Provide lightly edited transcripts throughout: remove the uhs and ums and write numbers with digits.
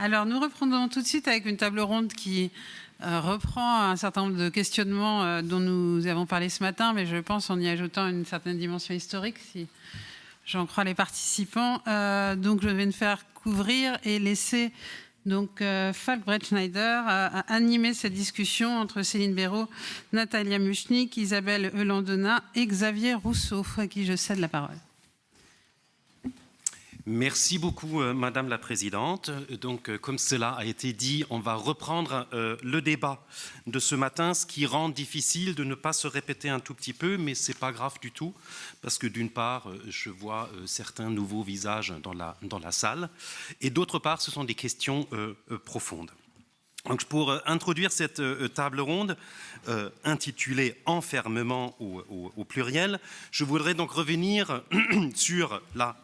Alors, nous reprenons tout de suite avec une table ronde qui reprend un certain nombre de questionnements dont nous avons parlé ce matin, mais je pense en y ajoutant une certaine dimension historique, si j'en crois les participants. Donc, je vais me faire couvrir et laisser donc Falk Brettschneider animer cette discussion entre Céline Béraud, Natalia Muchnik, Isabelle Eulandena et Xavier Rousseau, à qui je cède la parole. Merci beaucoup, Madame la Présidente. Donc, comme cela a été dit, on va reprendre le débat de ce matin, ce qui rend difficile de ne pas se répéter un tout petit peu, mais ce n'est pas grave du tout, parce que d'une part, je vois certains nouveaux visages dans la salle, et d'autre part, ce sont des questions profondes. Donc, pour introduire cette table ronde, intitulée « Enfermement » au pluriel, je voudrais donc revenir sur la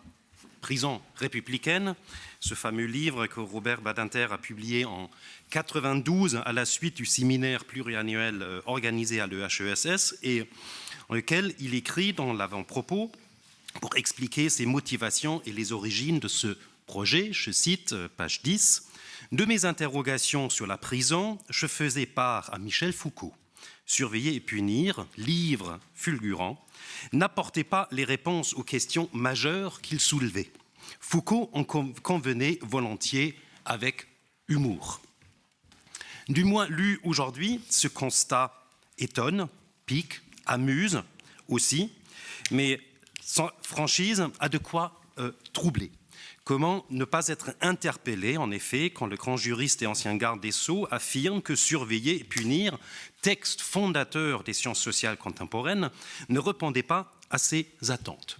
prison républicaine, ce fameux livre que Robert Badinter a publié en 1992 à la suite du séminaire pluriannuel organisé à l'EHESS et dans lequel il écrit dans l'avant-propos pour expliquer ses motivations et les origines de ce projet, je cite, page 10, « De mes interrogations sur la prison, je faisais part à Michel Foucault. Surveiller et punir, livre fulgurant, n'apportait pas les réponses aux questions majeures qu'il soulevait. Foucault en convenait volontiers avec humour. » Du moins lu aujourd'hui, ce constat étonne, pique, amuse aussi, mais sans franchise, a de quoi troubler. Comment ne pas être interpellé, en effet, quand le grand juriste et ancien garde des Sceaux affirme que surveiller et punir, texte fondateur des sciences sociales contemporaines, ne répondait pas à ses attentes.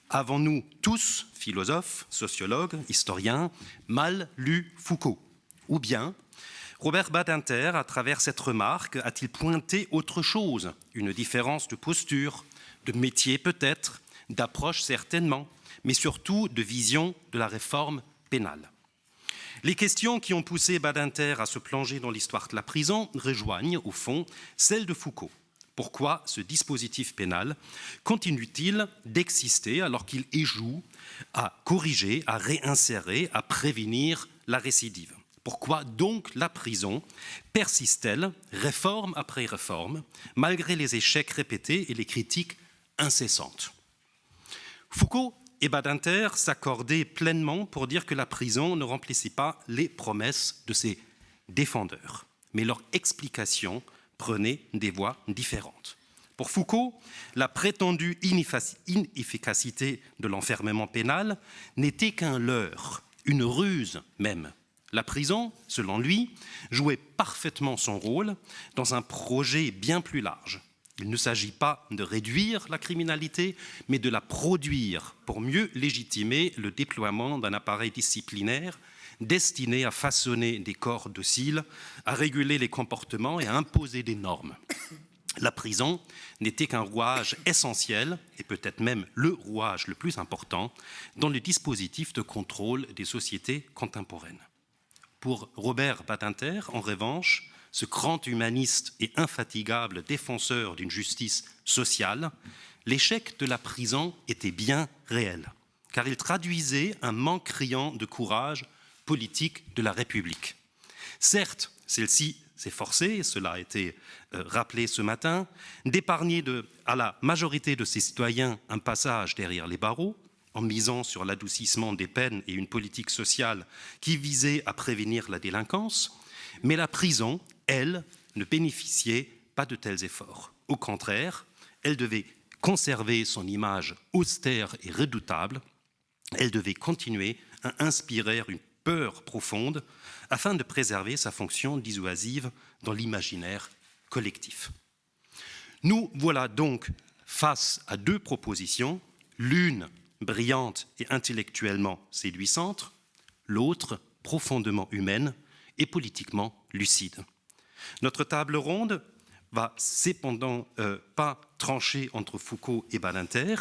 Avons-nous tous, philosophes, sociologues, historiens, mal lu Foucault? Ou bien, Robert Badinter, à travers cette remarque, a-t-il pointé autre chose? Une différence de posture, de métier peut-être, d'approche certainement, mais surtout de vision de la réforme pénale. Les questions qui ont poussé Badinter à se plonger dans l'histoire de la prison rejoignent, au fond, celles de Foucault. Pourquoi ce dispositif pénal continue-t-il d'exister alors qu'il échoue à corriger, à réinsérer, à prévenir la récidive? Pourquoi donc la prison persiste-t-elle, réforme après réforme, malgré les échecs répétés et les critiques incessantes? Foucault et Badinter s'accordaient pleinement pour dire que la prison ne remplissait pas les promesses de ses défendeurs, mais leur explication prenait des voies différentes. Pour Foucault, la prétendue inefficacité de l'enfermement pénal n'était qu'un leurre, une ruse même. La prison, selon lui, jouait parfaitement son rôle dans un projet bien plus large. Il ne s'agit pas de réduire la criminalité, mais de la produire pour mieux légitimer le déploiement d'un appareil disciplinaire destiné à façonner des corps dociles, à réguler les comportements et à imposer des normes. La prison n'était qu'un rouage essentiel, et peut-être même le rouage le plus important, dans le dispositif de contrôle des sociétés contemporaines. Pour Robert Badinter, en revanche, ce grand humaniste et infatigable défenseur d'une justice sociale, l'échec de la prison était bien réel, car il traduisait un manque criant de courage politique de la République. Certes, celle-ci s'est forcée, cela a été rappelé ce matin, d'épargner à la majorité de ses citoyens un passage derrière les barreaux, en misant sur l'adoucissement des peines et une politique sociale qui visait à prévenir la délinquance, mais la prison, elle, ne bénéficiait pas de tels efforts. Au contraire, elle devait conserver son image austère et redoutable, elle devait continuer à inspirer une peur profonde afin de préserver sa fonction dissuasive dans l'imaginaire collectif. Nous voilà donc face à deux propositions, l'une brillante et intellectuellement séduisante, l'autre profondément humaine et politiquement lucide. Notre table ronde va cependant pas trancher entre Foucault et Badinter,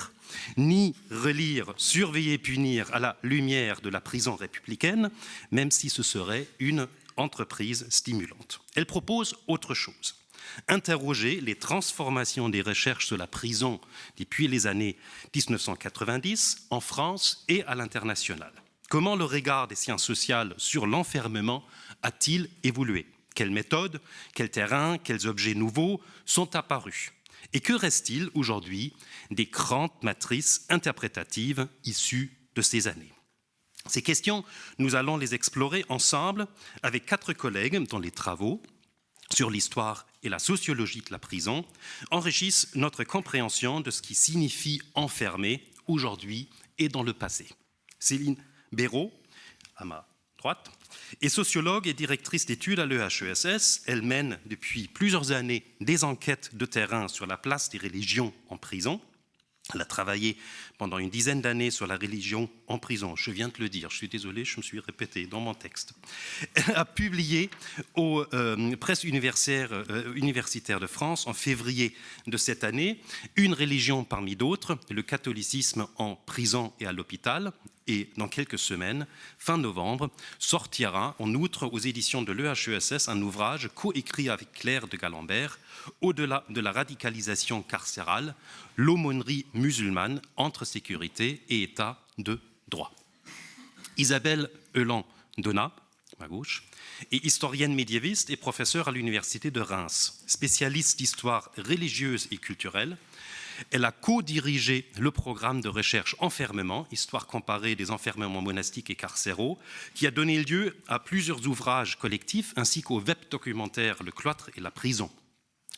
ni relire « Surveiller et punir » à la lumière de la prison républicaine, même si ce serait une entreprise stimulante. Elle propose autre chose. Interroger les transformations des recherches sur la prison depuis les années 1990 en France et à l'international. Comment le regard des sciences sociales sur l'enfermement a-t-il évolué? Quelles méthodes, quels terrains, quels objets nouveaux sont apparus? Et que reste-t-il aujourd'hui des grandes matrices interprétatives issues de ces années? Ces questions, nous allons les explorer ensemble avec 4 collègues dont les travaux sur l'histoire et la sociologie de la prison enrichissent notre compréhension de ce qui signifie enfermer aujourd'hui et dans le passé. Céline Béraud, à ma droite, est sociologue et directrice d'études à l'EHESS. Elle mène depuis plusieurs années des enquêtes de terrain sur la place des religions en prison. Elle a travaillé pendant une dizaine d'années sur la religion en prison. Je viens de le dire, je suis désolé, je me suis répété dans mon texte. Elle a publié aux presses universitaires de France en février de cette année Une religion parmi d'autres, le catholicisme en prison et à l'hôpital. Et dans quelques semaines, fin novembre, sortira en outre aux éditions de l'EHESS un ouvrage coécrit avec Claire de Galambert, Au-delà de la radicalisation carcérale, l'aumônerie musulmane entre sécurité et état de droit. Isabelle Euland-Donat, à gauche, est historienne médiéviste et professeure à l'université de Reims, spécialiste d'histoire religieuse et culturelle. Elle a co-dirigé le programme de recherche Enfermement, histoire comparée des enfermements monastiques et carcéraux, qui a donné lieu à plusieurs ouvrages collectifs ainsi qu'au web documentaire Le cloître et la prison.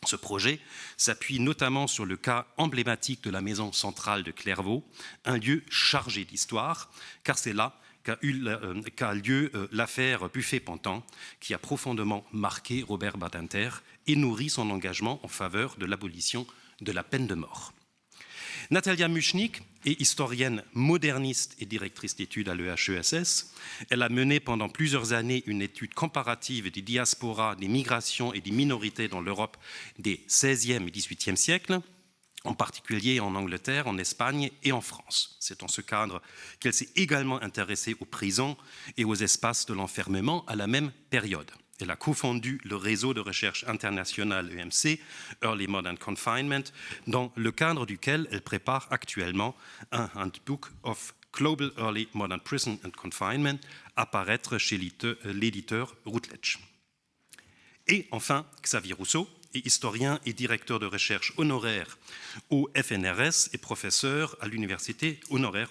Ce projet s'appuie notamment sur le cas emblématique de la maison centrale de Clairvaux, un lieu chargé d'histoire, car c'est là qu'a lieu l'affaire Buffet-Pantin, qui a profondément marqué Robert Badinter et nourri son engagement en faveur de l'abolition de la peine de mort. Natalia Muchnik est historienne moderniste et directrice d'études à l'EHESS. Elle a mené pendant plusieurs années une étude comparative des diasporas, des migrations et des minorités dans l'Europe des XVIe et XVIIIe siècles, en particulier en Angleterre, en Espagne et en France. C'est dans ce cadre qu'elle s'est également intéressée aux prisons et aux espaces de l'enfermement à la même période. Elle a cofondé le réseau de recherche international EMC, Early Modern Confinement, dans le cadre duquel elle prépare actuellement un Handbook of Global Early Modern Prison and Confinement à paraître chez l'éditeur Routledge. Et enfin, Xavier Rousseau est historien et directeur de recherche honoraire au FNRS et professeur à l'université honoraire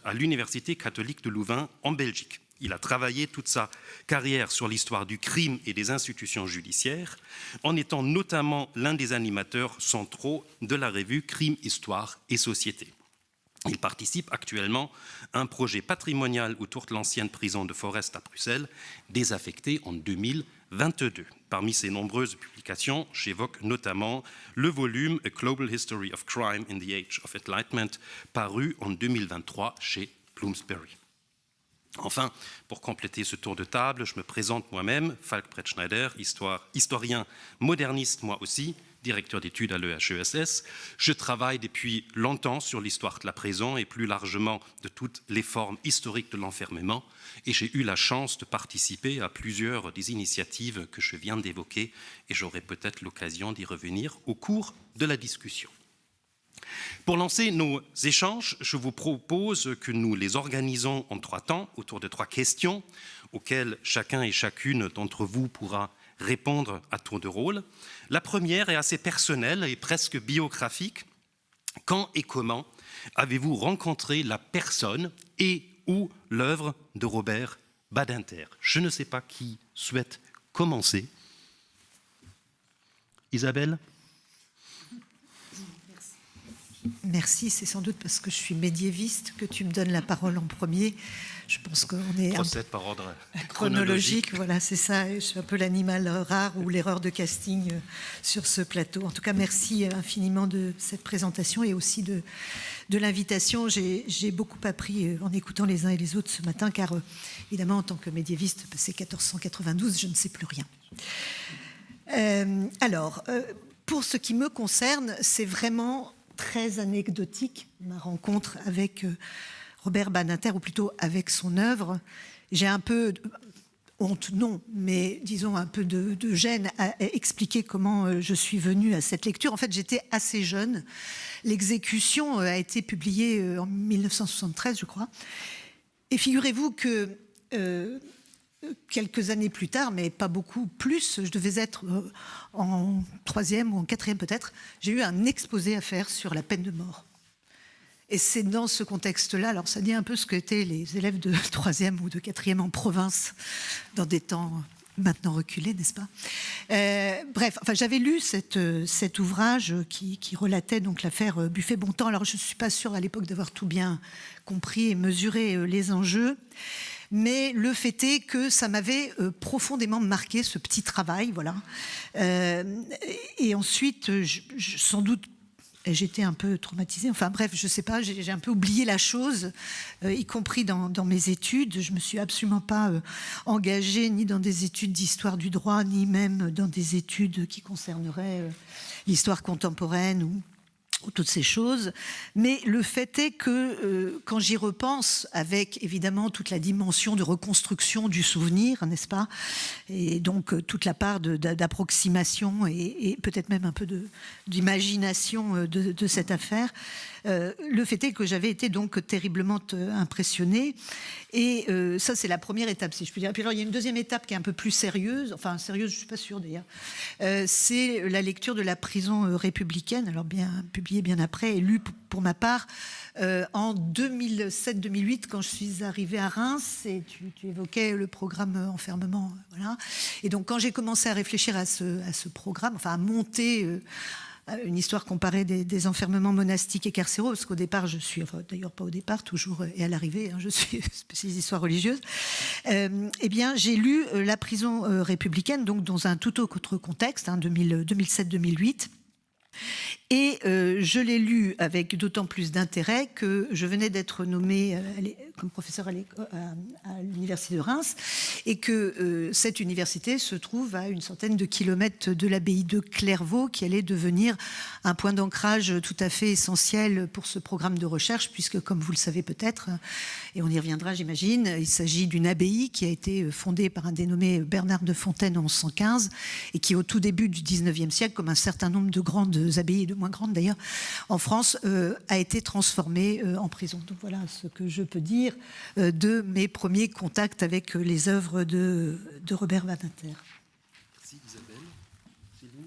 à l'Université catholique de Louvain en Belgique. Il a travaillé toute sa carrière sur l'histoire du crime et des institutions judiciaires, en étant notamment l'un des animateurs centraux de la revue Crime, Histoire et Société. Il participe actuellement à un projet patrimonial autour de l'ancienne prison de Forest à Bruxelles, désaffectée en 2022. Parmi ses nombreuses publications, j'évoque notamment le volume A Global History of Crime in the Age of Enlightenment, paru en 2023 chez Bloomsbury. Enfin, pour compléter ce tour de table, je me présente moi-même, Falk Brettschneider, historien moderniste moi aussi, directeur d'études à l'EHESS. Je travaille depuis longtemps sur l'histoire de la prison et plus largement de toutes les formes historiques de l'enfermement, et j'ai eu la chance de participer à plusieurs des initiatives que je viens d'évoquer, et j'aurai peut-être l'occasion d'y revenir au cours de la discussion. Pour lancer nos échanges, je vous propose que nous les organisons en 3 temps, autour de 3 questions, auxquelles chacun et chacune d'entre vous pourra répondre à tour de rôle. La première est assez personnelle et presque biographique. Quand et comment avez-vous rencontré la personne et ou l'œuvre de Robert Badinter? Je ne sais pas qui souhaite commencer. Isabelle ? Merci, c'est sans doute parce que je suis médiéviste que tu me donnes la parole en premier. Je pense qu'on est procède par ordre chronologique. Voilà, c'est ça. Je suis un peu l'animal rare ou l'erreur de casting sur ce plateau. En tout cas, merci infiniment de cette présentation et aussi de l'invitation. J'ai beaucoup appris en écoutant les uns et les autres ce matin, car évidemment, en tant que médiéviste, c'est 1492, je ne sais plus rien. Pour ce qui me concerne, c'est vraiment très anecdotique, ma rencontre avec Robert Badinter, ou plutôt avec son œuvre. J'ai un peu honte, non, mais disons un peu de gêne à expliquer comment je suis venue à cette lecture. En fait, j'étais assez jeune. L'exécution a été publiée en 1973, je crois. Et figurez-vous que quelques années plus tard, mais pas beaucoup plus, je devais être en 3e ou en 4e peut-être, j'ai eu un exposé à faire sur la peine de mort. Et c'est dans ce contexte-là, alors ça dit un peu ce qu'étaient les élèves de 3e ou de 4e en province, dans des temps maintenant reculés, n'est-ce pas ? Bref, enfin, j'avais lu cet ouvrage qui relatait donc l'affaire Buffet-Bontemps. Alors je ne suis pas sûre à l'époque d'avoir tout bien compris et mesuré les enjeux. Mais le fait est que ça m'avait profondément marqué, ce petit travail, voilà. Et ensuite, sans doute, j'étais un peu traumatisée. Enfin bref, je ne sais pas, j'ai un peu oublié la chose, y compris dans mes études. Je ne me suis absolument pas engagée ni dans des études d'histoire du droit, ni même dans des études qui concerneraient l'histoire contemporaine ou toutes ces choses, mais le fait est que quand j'y repense, avec évidemment toute la dimension de reconstruction du souvenir, n'est-ce pas, et donc toute la part d'approximation et peut-être même un peu d'imagination de cette affaire, le fait est que j'avais été donc terriblement impressionnée, et ça c'est la première étape, si je puis dire. Puis alors il y a une deuxième étape qui est un peu plus sérieuse, enfin sérieuse, je ne suis pas sûre d'ailleurs, c'est la lecture de La prison républicaine, alors bien publiée bien après et lue pour ma part en 2007-2008 quand je suis arrivée à Reims, et tu évoquais le programme enfermement, voilà. Et donc quand j'ai commencé à réfléchir à ce programme, enfin à monter une histoire comparée des enfermements monastiques et carcéraux, parce qu'au départ, enfin d'ailleurs pas au départ, toujours et à l'arrivée, je suis spécialiste d'histoire religieuse, eh bien j'ai lu La prison républicaine, donc dans un tout autre contexte, 2007-2008, et je l'ai lu avec d'autant plus d'intérêt que je venais d'être nommée comme professeur à l'université de Reims, et que cette université se trouve à une centaine de kilomètres de l'abbaye de Clairvaux, qui allait devenir un point d'ancrage tout à fait essentiel pour ce programme de recherche, puisque comme vous le savez peut-être, et on y reviendra j'imagine, il s'agit d'une abbaye qui a été fondée par un dénommé Bernard de Fontaine en 1115, et qui au tout début du 19e siècle, comme un certain nombre de grandes abbayes, de moins grandes d'ailleurs, en France, a été transformée en prison. Donc voilà ce que je peux dire de mes premiers contacts avec les œuvres de Robert Badinter. Merci Isabelle. Céline ?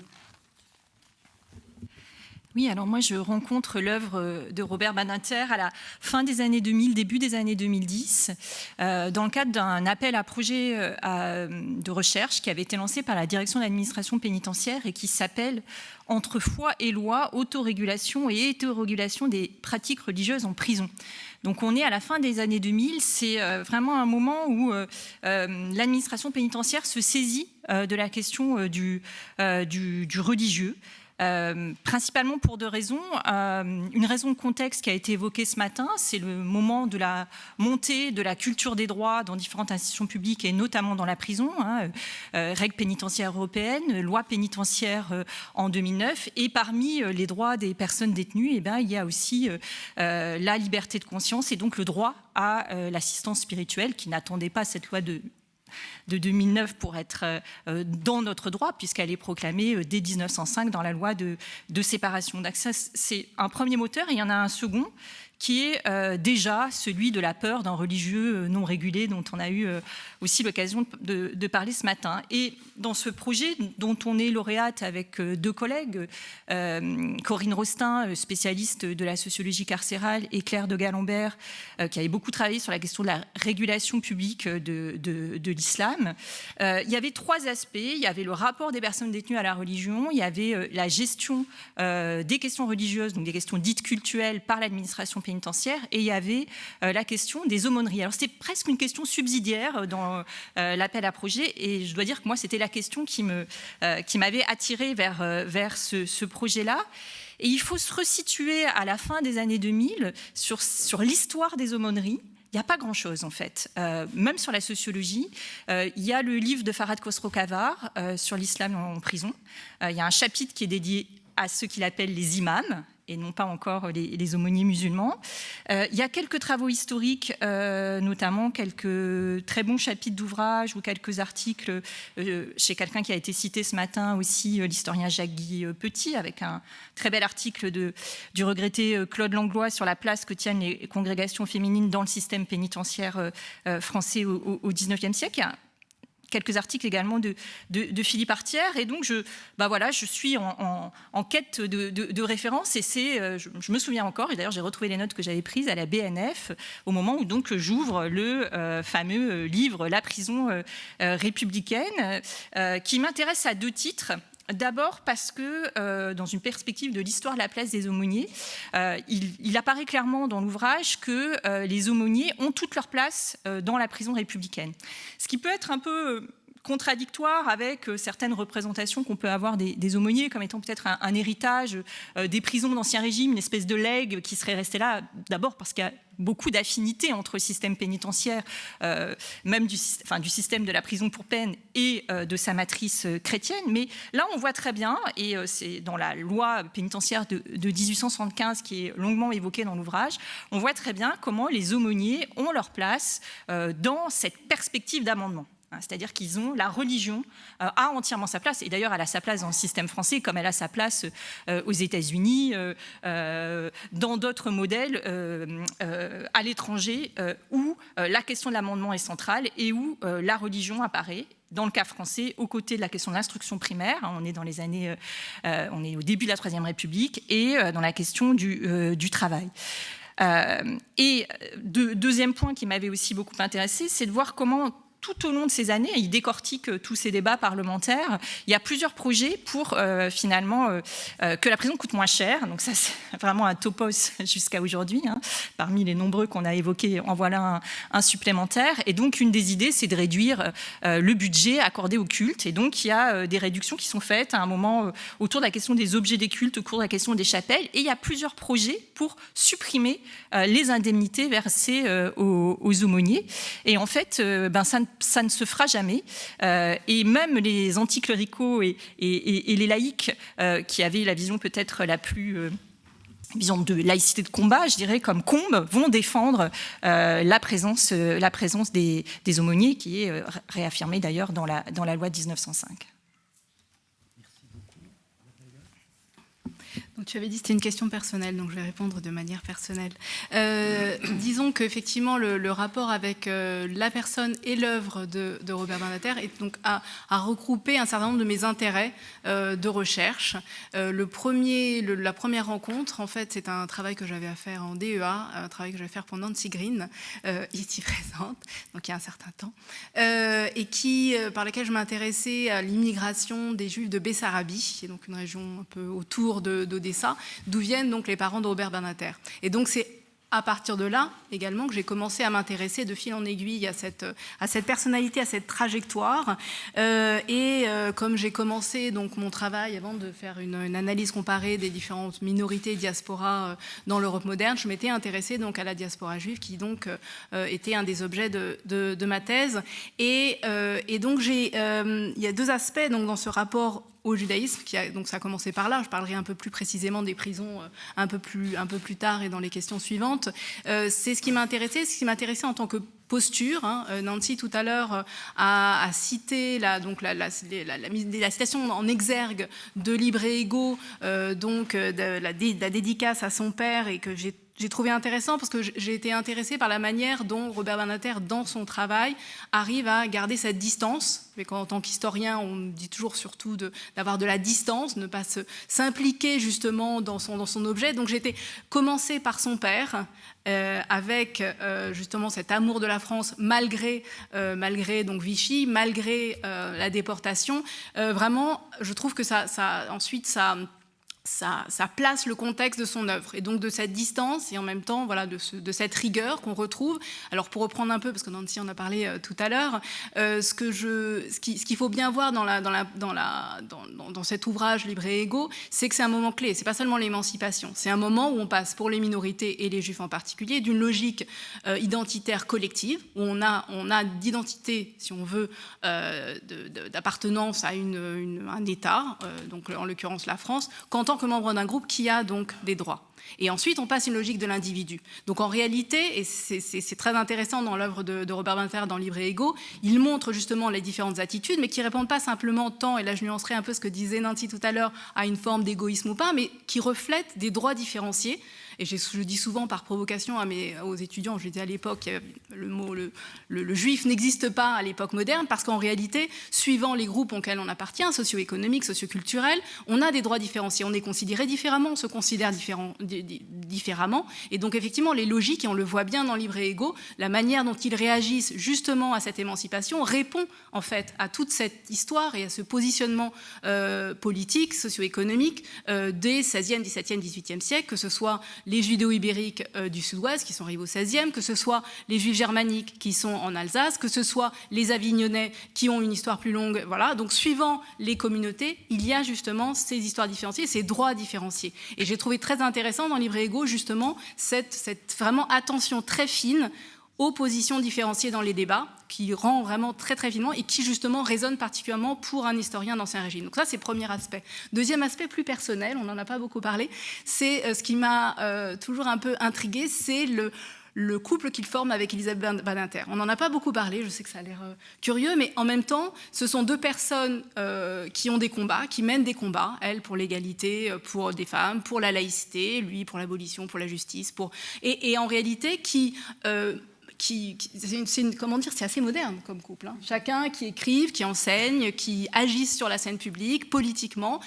Oui, alors moi je rencontre l'œuvre de Robert Badinter à la fin des années 2000, début des années 2010, dans le cadre d'un appel à projet de recherche qui avait été lancé par la direction de l'administration pénitentiaire et qui s'appelle « Entre foi et loi, autorégulation et hétérorégulation des pratiques religieuses en prison ». Donc on est à la fin des années 2000, c'est vraiment un moment où l'administration pénitentiaire se saisit de la question du religieux. Principalement pour deux raisons. Une raison de contexte qui a été évoquée ce matin, c'est le moment de la montée de la culture des droits dans différentes institutions publiques et notamment dans la prison, règles pénitentiaires européennes, loi pénitentiaire en 2009, et parmi les droits des personnes détenues, eh bien, il y a aussi la liberté de conscience et donc le droit à l'assistance spirituelle qui n'attendait pas cette loi de 2009 pour être dans notre droit, puisqu'elle est proclamée dès 1905 dans la loi de séparation. Donc ça, c'est un premier moteur, et il y en a un second qui est déjà celui de la peur d'un religieux non régulé, dont on a eu aussi l'occasion de parler ce matin. Et dans ce projet, dont on est lauréate avec deux collègues, Corinne Rostin, spécialiste de la sociologie carcérale, et Claire de Galambert, qui avait beaucoup travaillé sur la question de la régulation publique de l'islam, il y avait trois aspects. Il y avait le rapport des personnes détenues à la religion, il y avait la gestion des questions religieuses, donc des questions dites cultuelles par l'administration pénitentiaire, et il y avait la question des aumôneries. Alors c'était presque une question subsidiaire dans l'appel à projet, et je dois dire que moi c'était la question qui m'avait attirée vers ce projet-là. Et il faut se resituer à la fin des années 2000 sur l'histoire des aumôneries. Il n'y a pas grand-chose en fait, même sur la sociologie. Il y a le livre de Farhad Khosrow-Khavar sur l'islam en prison. Il y a un chapitre qui est dédié à ce qu'il appelle les imams. et non pas encore les aumôniers musulmans. Il y a quelques travaux historiques, notamment quelques très bons chapitres d'ouvrages ou quelques articles chez quelqu'un qui a été cité ce matin aussi, l'historien Jacques-Guy Petit, avec un très bel article du regretté Claude Langlois sur la place que tiennent les congrégations féminines dans le système pénitentiaire français au XIXe siècle. Il y a quelques articles également de Philippe Artière, et donc je suis en quête de références, et je me souviens encore, et d'ailleurs j'ai retrouvé les notes que j'avais prises à la BNF au moment où donc j'ouvre le fameux livre La prison républicaine, qui m'intéresse à 2 titres. D'abord parce que, dans une perspective de l'histoire de la place des aumôniers, il apparaît clairement dans l'ouvrage que les aumôniers ont toute leur place dans la prison républicaine. Ce qui peut être un peu contradictoire avec certaines représentations qu'on peut avoir des aumôniers comme étant peut-être un héritage des prisons d'Ancien Régime, une espèce de legs qui serait resté là, d'abord parce qu'il y a beaucoup d'affinités entre le système pénitentiaire, même du système de la prison pour peine et de sa matrice chrétienne. Mais là, on voit très bien, et c'est dans la loi pénitentiaire de 1875 qui est longuement évoquée dans l'ouvrage, on voit très bien comment les aumôniers ont leur place dans cette perspective d'amendement. C'est-à-dire qu'ils ont, la religion a entièrement sa place, et d'ailleurs elle a sa place dans le système français comme elle a sa place aux États-Unis, dans d'autres modèles à l'étranger où la question de l'amendement est centrale et où la religion apparaît. Dans le cas français, aux côtés de la question de l'instruction primaire, on est dans les années, on est au début de la Troisième République, et dans la question du travail. Et deuxième point qui m'avait aussi beaucoup intéressé, c'est de voir comment tout au long de ces années, il décortique tous ces débats parlementaires. Il y a plusieurs projets pour finalement que la prison coûte moins cher. Donc ça, c'est vraiment un topos jusqu'à aujourd'hui. Parmi les nombreux qu'on a évoqués, en voilà un supplémentaire. Et donc, une des idées, c'est de réduire le budget accordé au culte. Et donc, il y a des réductions qui sont faites à un moment autour de la question des objets des cultes, autour de la question des chapelles. Et il y a plusieurs projets pour supprimer les indemnités versées aux aumôniers. Et en fait, ça ne se fera jamais. Et même les anticléricaux et les laïcs qui avaient la vision peut-être la plus... vision de laïcité de combat, je dirais, comme Combes, vont défendre la présence des aumôniers, qui est réaffirmée d'ailleurs dans la loi de 1905. Donc, tu avais dit que c'était une question personnelle, donc je vais répondre de manière personnelle. Disons qu'effectivement, le rapport avec la personne et l'œuvre de Robert Badinter est donc à regrouper un certain nombre de mes intérêts de recherche. La première rencontre, en fait, c'est un travail que j'avais à faire en DEA, un travail que je vais faire pour Nancy Green, ici présente, donc il y a un certain temps, et par laquelle je m'intéressais à l'immigration des Juifs de Bessarabie, qui est donc une région un peu autour d'Odessa, d'où viennent donc les parents de Robert Badinter. Et donc c'est à partir de là également que j'ai commencé à m'intéresser de fil en aiguille à cette personnalité, à cette trajectoire. Comme j'ai commencé donc mon travail avant de faire une analyse comparée des différentes minorités et diasporas dans l'Europe moderne, je m'étais intéressée donc à la diaspora juive qui donc était un des objets de ma thèse. Et donc il y a 2 aspects donc dans ce rapport au judaïsme, donc ça a commencé par là, je parlerai un peu plus précisément des prisons un peu plus tard et dans les questions suivantes. C'est ce qui m'intéressait en tant que posture. Nancy tout à l'heure a cité la citation en exergue de Libre et Égaux, de la dédicace à son père, et que j'ai trouvé intéressant parce que j'ai été intéressée par la manière dont Robert Badinter, dans son travail, arrive à garder cette distance. Mais en tant qu'historien, on dit toujours surtout d'avoir de la distance, ne pas s'impliquer justement dans son objet. Donc j'ai commencé par son père, avec justement cet amour de la France malgré donc Vichy, malgré la déportation. Vraiment, je trouve que ensuite ça place le contexte de son œuvre, et donc de cette distance et en même temps voilà, de cette rigueur qu'on retrouve. Alors pour reprendre un peu, parce que Nancy en a parlé tout à l'heure, ce qu'il faut bien voir dans cet ouvrage Libre et Égaux, c'est que c'est un moment clé. C'est pas seulement l'émancipation, c'est un moment où on passe, pour les minorités et les juifs en particulier, d'une logique identitaire collective, où on a d'identité, si on veut, d'appartenance à un État, donc en l'occurrence la France, qu'en tant tant que membre d'un groupe qui a donc des droits. Et ensuite, on passe une logique de l'individu. Donc en réalité, et c'est très intéressant dans l'œuvre de Robert Badinter dans Libre et égaux, il montre justement les différentes attitudes, mais qui ne répondent pas simplement tant, et là je nuancerai un peu ce que disait Nancy tout à l'heure, à une forme d'égoïsme ou pas, mais qui reflètent des droits différenciés. Et je dis souvent par provocation aux étudiants, je disais à l'époque, le mot le juif n'existe pas à l'époque moderne, parce qu'en réalité, suivant les groupes auxquels on appartient, socio-économiques, socio-culturels, on a des droits différenciés, on est considéré différemment, on se considère différemment. Et donc effectivement, les logiques, et on le voit bien dans Libre et égaux, la manière dont ils réagissent justement à cette émancipation répond en fait à toute cette histoire et à ce positionnement politique, socio-économique des 16e, 17e, 18e siècle, que ce soit les judéo-ibériques du sud-ouest qui sont arrivés au XVIe, que ce soit les juifs germaniques qui sont en Alsace, que ce soit les avignonnais qui ont une histoire plus longue. Voilà. Donc, suivant les communautés, il y a justement ces histoires différenciées, ces droits différenciés. Et j'ai trouvé très intéressant dans Libre et égaux, justement, cette vraiment attention très fine aux positions différenciées dans les débats, qui rend vraiment très très finement et qui justement résonne particulièrement pour un historien d'Ancien Régime. Donc ça, c'est le premier aspect. Deuxième aspect, plus personnel, on n'en a pas beaucoup parlé, c'est ce qui m'a toujours un peu intriguée, c'est le couple qu'il forme avec Elisabeth Badinter. On n'en a pas beaucoup parlé, je sais que ça a l'air curieux, mais en même temps, ce sont deux personnes qui ont des combats, qui mènent des combats, elle pour l'égalité pour des femmes, pour la laïcité, lui pour l'abolition, pour la justice, et en réalité comment dire, c'est assez moderne comme couple. Hein. Chacun qui écrive, qui enseigne, qui agisse sur la scène publique, politiquement,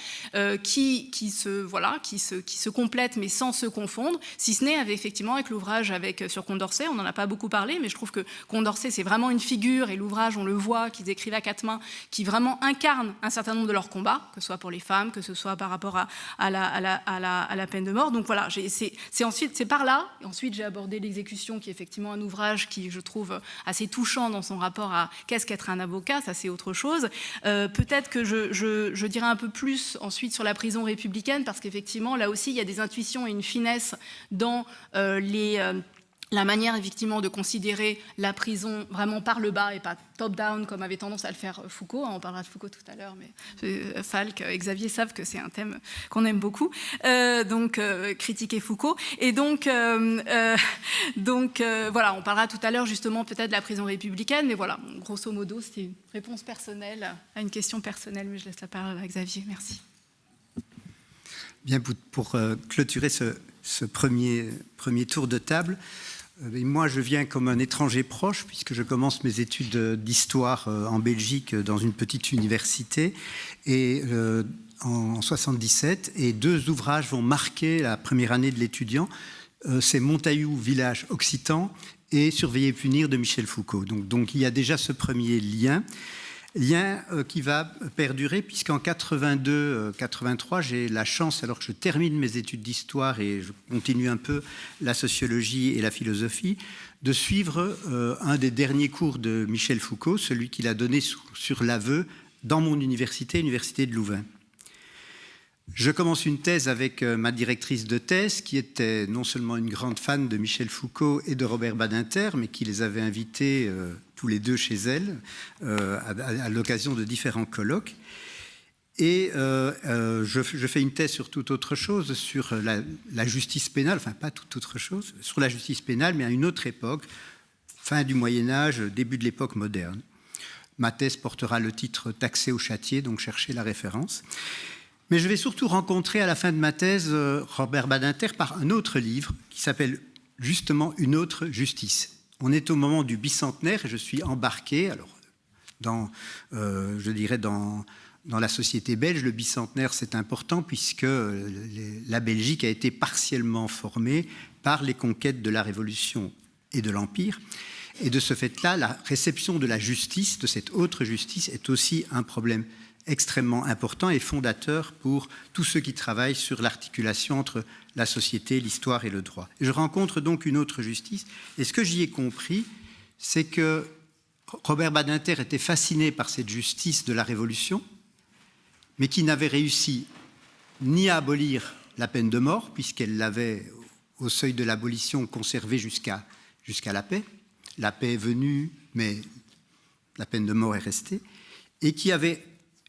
qui se complète mais sans se confondre, si ce n'est effectivement avec l'ouvrage sur Condorcet. On n'en a pas beaucoup parlé, mais je trouve que Condorcet, c'est vraiment une figure, et l'ouvrage, on le voit, qu'ils écrivent à quatre mains, qui vraiment incarne un certain nombre de leurs combats, que ce soit pour les femmes, que ce soit par rapport à la peine de mort. Donc voilà, c'est par là. Et ensuite, j'ai abordé l'exécution, qui est effectivement un ouvrage qui, je trouve, assez touchant dans son rapport à qu'est-ce qu'être un avocat, ça c'est autre chose. Peut-être que je dirais un peu plus ensuite sur la prison républicaine, parce qu'effectivement, là aussi, il y a des intuitions et une finesse dans la manière, effectivement, de considérer la prison vraiment par le bas et pas top-down, comme avait tendance à le faire Foucault. On parlera de Foucault tout à l'heure, mais Falk et Xavier savent que c'est un thème qu'on aime beaucoup. Donc, critiquer Foucault. Et donc voilà, on parlera tout à l'heure, justement, peut-être de la prison républicaine, mais voilà, grosso modo, c'était une réponse personnelle à une question personnelle, mais je laisse la parole à Xavier. Merci. Bien, pour clôturer ce premier tour de table, moi, je viens comme un étranger proche, puisque je commence mes études d'histoire en Belgique dans une petite université, et en 77, et deux ouvrages vont marquer la première année de l'étudiant. C'est Montaillou, village occitan, et Surveiller et punir de Michel Foucault. Donc il y a déjà ce premier lien qui va perdurer, puisqu'en 82-83, j'ai la chance, alors que je termine mes études d'histoire et je continue un peu la sociologie et la philosophie, de suivre un des derniers cours de Michel Foucault, celui qu'il a donné sur l'aveu dans mon université, l'université de Louvain. Je commence une thèse avec ma directrice de thèse, qui était non seulement une grande fan de Michel Foucault et de Robert Badinter, mais qui les avait invités tous les deux chez elle, à l'occasion de différents colloques. Et je fais une thèse sur toute autre chose, sur la justice pénale, enfin pas toute autre chose, sur la justice pénale, mais à une autre époque, fin du Moyen-Âge, début de l'époque moderne. Ma thèse portera le titre « Taxé ou châtié », donc cherchez la référence. Mais je vais surtout rencontrer à la fin de ma thèse Robert Badinter par un autre livre qui s'appelle justement « Une autre justice ». On est au moment du bicentenaire et je suis embarqué, alors je dirais dans la société belge, le bicentenaire c'est important puisque la Belgique a été partiellement formée par les conquêtes de la Révolution et de l'Empire. Et de ce fait-là, la réception de la justice, de cette autre justice, est aussi un problème extrêmement important et fondateur pour tous ceux qui travaillent sur l'articulation entre la société, l'histoire et le droit. Je rencontre donc une autre justice, et ce que j'y ai compris, c'est que Robert Badinter était fasciné par cette justice de la Révolution, mais qui n'avait réussi ni à abolir la peine de mort, puisqu'elle l'avait, au seuil de l'abolition, conservée jusqu'à la paix. La paix est venue, mais la peine de mort est restée, et qui avait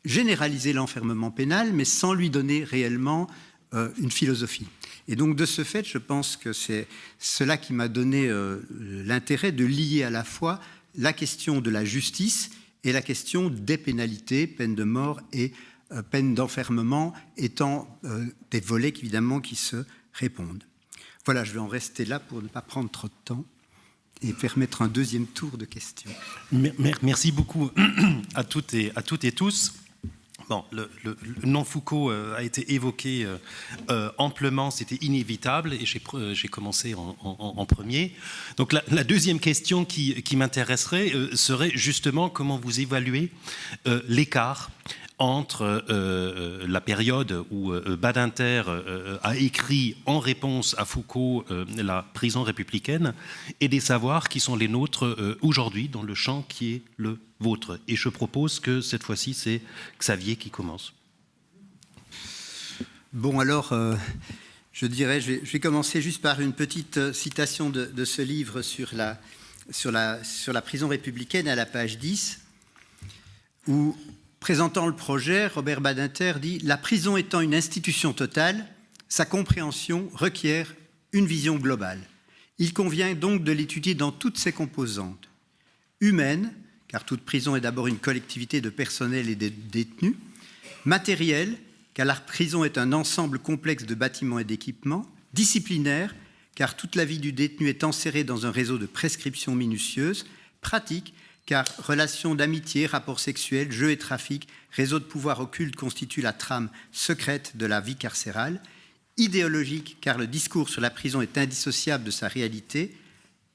généraliser l'enfermement pénal, mais sans lui donner réellement une philosophie. Et donc, de ce fait, je pense que c'est cela qui m'a donné l'intérêt de lier à la fois la question de la justice et la question des pénalités, peine de mort et peine d'enfermement, étant des volets évidemment qui se répondent. Voilà, je vais en rester là pour ne pas prendre trop de temps et permettre un deuxième tour de questions. Merci beaucoup à toutes et tous. Bon, le nom Foucault a été évoqué amplement, c'était inévitable, et j'ai commencé en premier. Donc la deuxième question qui m'intéresserait serait justement comment vous évaluez l'écart entre la période où Badinter a écrit en réponse à Foucault la prison républicaine et des savoirs qui sont les nôtres aujourd'hui dans le champ qui est le vôtre. Et je propose que cette fois-ci, c'est Xavier qui commence. Bon, alors, je vais commencer juste par une petite citation de ce livre sur la prison républicaine à la page 10, où, présentant le projet, Robert Badinter dit « La prison étant une institution totale, sa compréhension requiert une vision globale. Il convient donc de l'étudier dans toutes ses composantes. Humaine, car toute prison est d'abord une collectivité de personnel et de détenus. Matérielle, car la prison est un ensemble complexe de bâtiments et d'équipements. Disciplinaire, car toute la vie du détenu est enserrée dans un réseau de prescriptions minutieuses. Pratique, car relations d'amitié, rapports sexuels, jeux et trafics, réseaux de pouvoir occulte constituent la trame secrète de la vie carcérale. Idéologique, car le discours sur la prison est indissociable de sa réalité.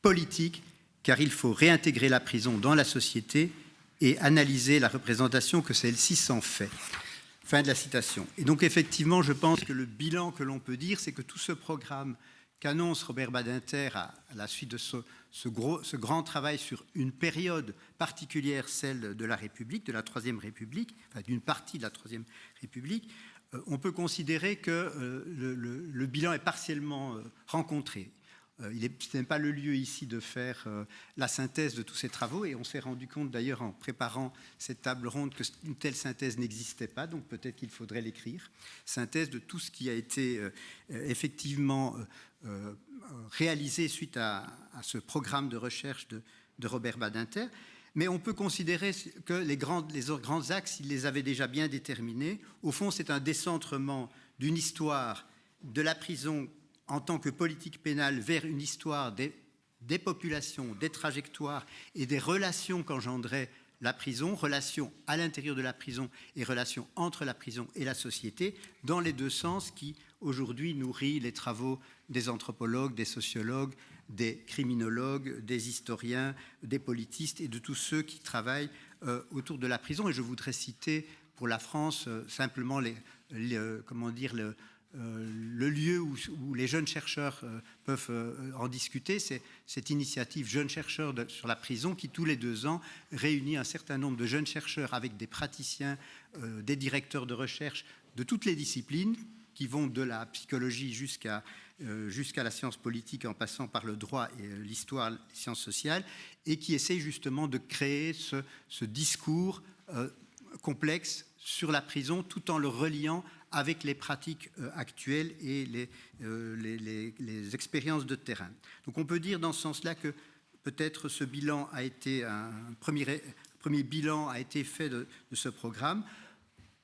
Politique, car il faut réintégrer la prison dans la société et analyser la représentation que celle-ci s'en fait. » Fin de la citation. Et donc effectivement, je pense que le bilan que l'on peut dire, c'est que tout ce programme qu'annonce Robert Badinter à la suite de ce grand travail sur une période particulière, celle de la République, de la Troisième République, enfin d'une partie de la Troisième République, on peut considérer que le bilan est partiellement rencontré. Ce n'est pas le lieu ici de faire la synthèse de tous ces travaux, et on s'est rendu compte d'ailleurs en préparant cette table ronde qu'une telle synthèse n'existait pas, donc peut-être qu'il faudrait l'écrire. Synthèse de tout ce qui a été effectivement réalisé suite à ce programme de recherche de Robert Badinter. Mais on peut considérer que les grands axes, il les avait déjà bien déterminés. Au fond, c'est un décentrement d'une histoire de la prison en tant que politique pénale vers une histoire des populations, des trajectoires et des relations qu'engendrait la prison, relations à l'intérieur de la prison et relations entre la prison et la société, dans les deux sens qui, aujourd'hui, nourrit les travaux des anthropologues, des sociologues, des criminologues, des historiens, des politistes et de tous ceux qui travaillent autour de la prison. Et je voudrais citer pour la France simplement le lieu où les jeunes chercheurs peuvent en discuter, c'est cette initiative Jeunes chercheurs sur la prison qui, tous les 2 ans, réunit un certain nombre de jeunes chercheurs avec des praticiens, des directeurs de recherche de toutes les disciplines, qui vont de la psychologie jusqu'à la science politique, en passant par le droit et l'histoire, les sciences sociales, et qui essayent justement de créer ce discours complexe sur la prison, tout en le reliant avec les pratiques actuelles et les expériences de terrain. Donc on peut dire dans ce sens-là que peut-être ce bilan a été un premier bilan a été fait de ce programme,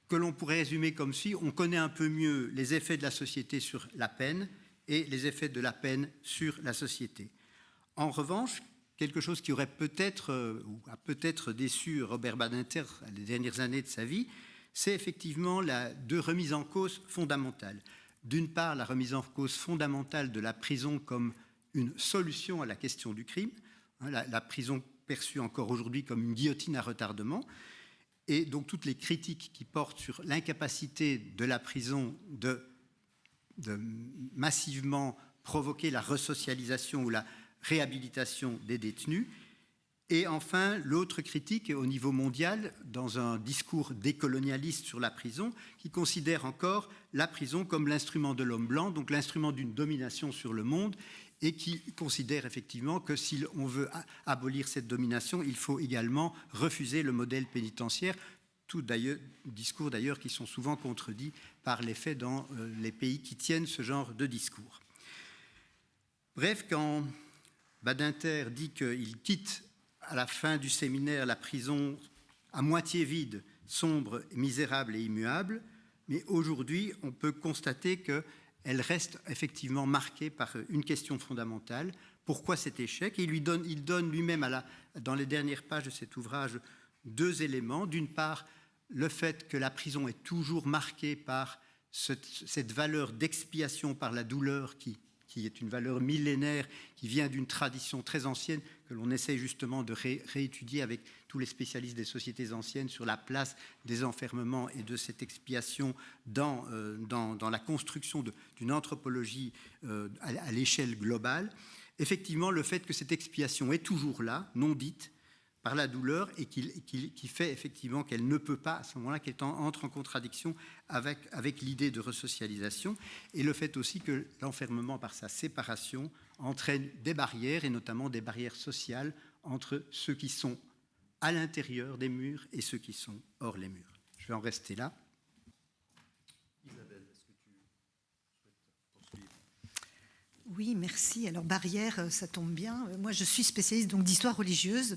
que l'on pourrait résumer comme si on connaît un peu mieux les effets de la société sur la peine et les effets de la peine sur la société. En revanche, quelque chose qui aurait peut-être ou a peut-être déçu Robert Badinter les dernières années de sa vie, c'est effectivement deux remises en cause fondamentales. D'une part, la remise en cause fondamentale de la prison comme une solution à la question du crime, la prison perçue encore aujourd'hui comme une guillotine à retardement, et donc toutes les critiques qui portent sur l'incapacité de la prison de massivement provoquer la resocialisation ou la réhabilitation des détenus. Et enfin, l'autre critique au niveau mondial, dans un discours décolonialiste sur la prison, qui considère encore la prison comme l'instrument de l'homme blanc, donc l'instrument d'une domination sur le monde, et qui considère effectivement que si on veut abolir cette domination, il faut également refuser le modèle pénitentiaire, discours d'ailleurs qui sont souvent contredits par les faits dans les pays qui tiennent ce genre de discours. Bref, quand Badinter dit qu'il quitte à la fin du séminaire la prison à moitié vide, sombre, misérable et immuable, mais aujourd'hui on peut constater qu'elle reste effectivement marquée par une question fondamentale. Pourquoi cet échec? Et il donne lui-même dans les dernières pages de cet ouvrage 2 éléments. D'une part, le fait que la prison est toujours marquée par cette valeur d'expiation par la douleur qui est une valeur millénaire, qui vient d'une tradition très ancienne, que l'on essaie justement de réétudier avec tous les spécialistes des sociétés anciennes sur la place des enfermements et de cette expiation dans la construction d'une anthropologie à l'échelle globale. Effectivement, le fait que cette expiation est toujours là, non dite, par la douleur, et qui fait effectivement qu'elle ne peut pas, à ce moment-là, qu'elle entre en contradiction avec l'idée de resocialisation, et le fait aussi que l'enfermement, par sa séparation, entraîne des barrières, et notamment des barrières sociales, entre ceux qui sont à l'intérieur des murs et ceux qui sont hors les murs. Je vais en rester là. Isabelle, est-ce que tu souhaites poursuivre ? Oui, merci. Alors, barrière, ça tombe bien. Moi, je suis spécialiste donc d'histoire religieuse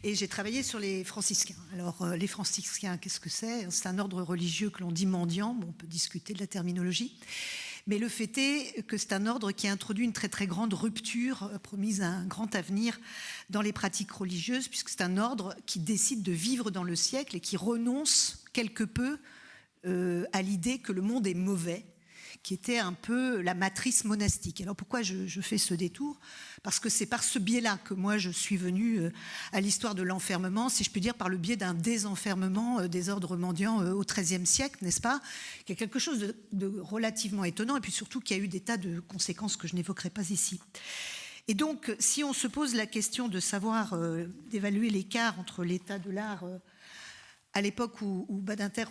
et j'ai travaillé sur les franciscains. Alors, les franciscains, qu'est-ce que c'est? C'est un ordre religieux que l'on dit mendiant. Bon, on peut discuter de la terminologie. Mais le fait est que c'est un ordre qui a introduit une très très grande rupture, promise à un grand avenir dans les pratiques religieuses, puisque c'est un ordre qui décide de vivre dans le siècle et qui renonce quelque peu à l'idée que le monde est mauvais, qui était un peu la matrice monastique. Alors pourquoi je fais ce détour? Parce que c'est par ce biais-là que moi je suis venue à l'histoire de l'enfermement, si je puis dire par le biais d'un désenfermement des ordres mendiants au XIIIe siècle, n'est-ce pas? Qui est quelque chose de relativement étonnant et puis surtout qui a eu des tas de conséquences que je n'évoquerai pas ici. Et donc, si on se pose la question de savoir, d'évaluer l'écart entre l'état de l'art à l'époque où Badinter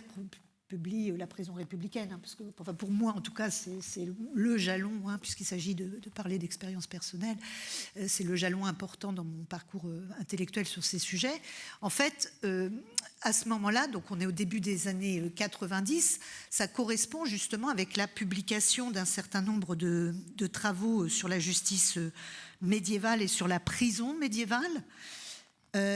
publie La prison républicaine, hein, parce que enfin, pour moi en tout cas c'est le jalon, hein, puisqu'il s'agit de parler d'expérience personnelle, c'est le jalon important dans mon parcours intellectuel sur ces sujets. En fait, à ce moment-là, donc on est au début des années 90, ça correspond justement avec la publication d'un certain nombre de travaux sur la justice médiévale et sur la prison médiévale.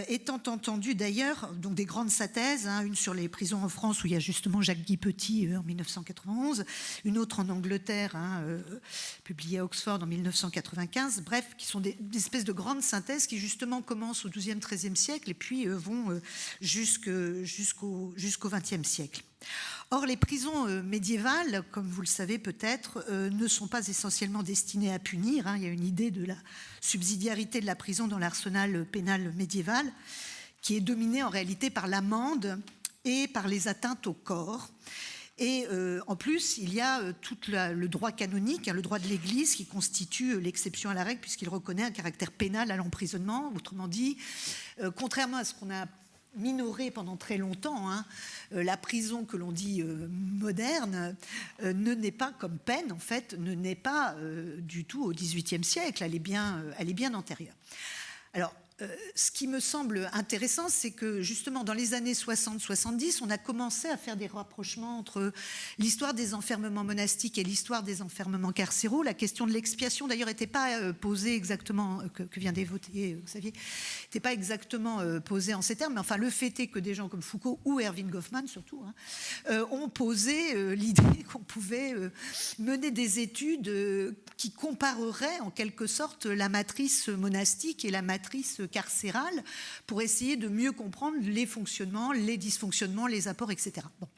Étant entendu d'ailleurs donc des grandes synthèses, hein, une sur les prisons en France où il y a justement Jacques-Guy Petit en 1991, une autre en Angleterre, hein, publiée à Oxford en 1995, bref, qui sont des espèces de grandes synthèses qui justement commencent au XIIe, XIIIe siècle et puis vont jusqu'au XXe siècle. Or, les prisons médiévales, comme vous le savez peut-être, ne sont pas essentiellement destinées à punir. Hein. Il y a une idée de la subsidiarité de la prison dans l'arsenal pénal médiéval qui est dominée en réalité par l'amende et par les atteintes au corps. Et en plus, il y a tout le droit canonique, hein, le droit de l'Église qui constitue l'exception à la règle puisqu'il reconnaît un caractère pénal à l'emprisonnement. Autrement dit, contrairement à ce qu'on a minoré pendant très longtemps, hein, la prison que l'on dit moderne ne naît pas comme peine, en fait, ne naît pas du tout au XVIIIe siècle, elle est bien antérieure. Alors, ce qui me semble intéressant, c'est que justement dans les années 60-70, on a commencé à faire des rapprochements entre l'histoire des enfermements monastiques et l'histoire des enfermements carcéraux. La question de l'expiation, d'ailleurs, n'était pas posée exactement, que vient d'évoquer Xavier, n'était pas exactement posée en ces termes, mais enfin, le fait est que des gens comme Foucault ou Erving Goffman, surtout, hein, ont posé l'idée qu'on pouvait mener des études qui compareraient en quelque sorte la matrice monastique et la matrice carcérale pour essayer de mieux comprendre les fonctionnements, les dysfonctionnements, les apports, etc. Bon.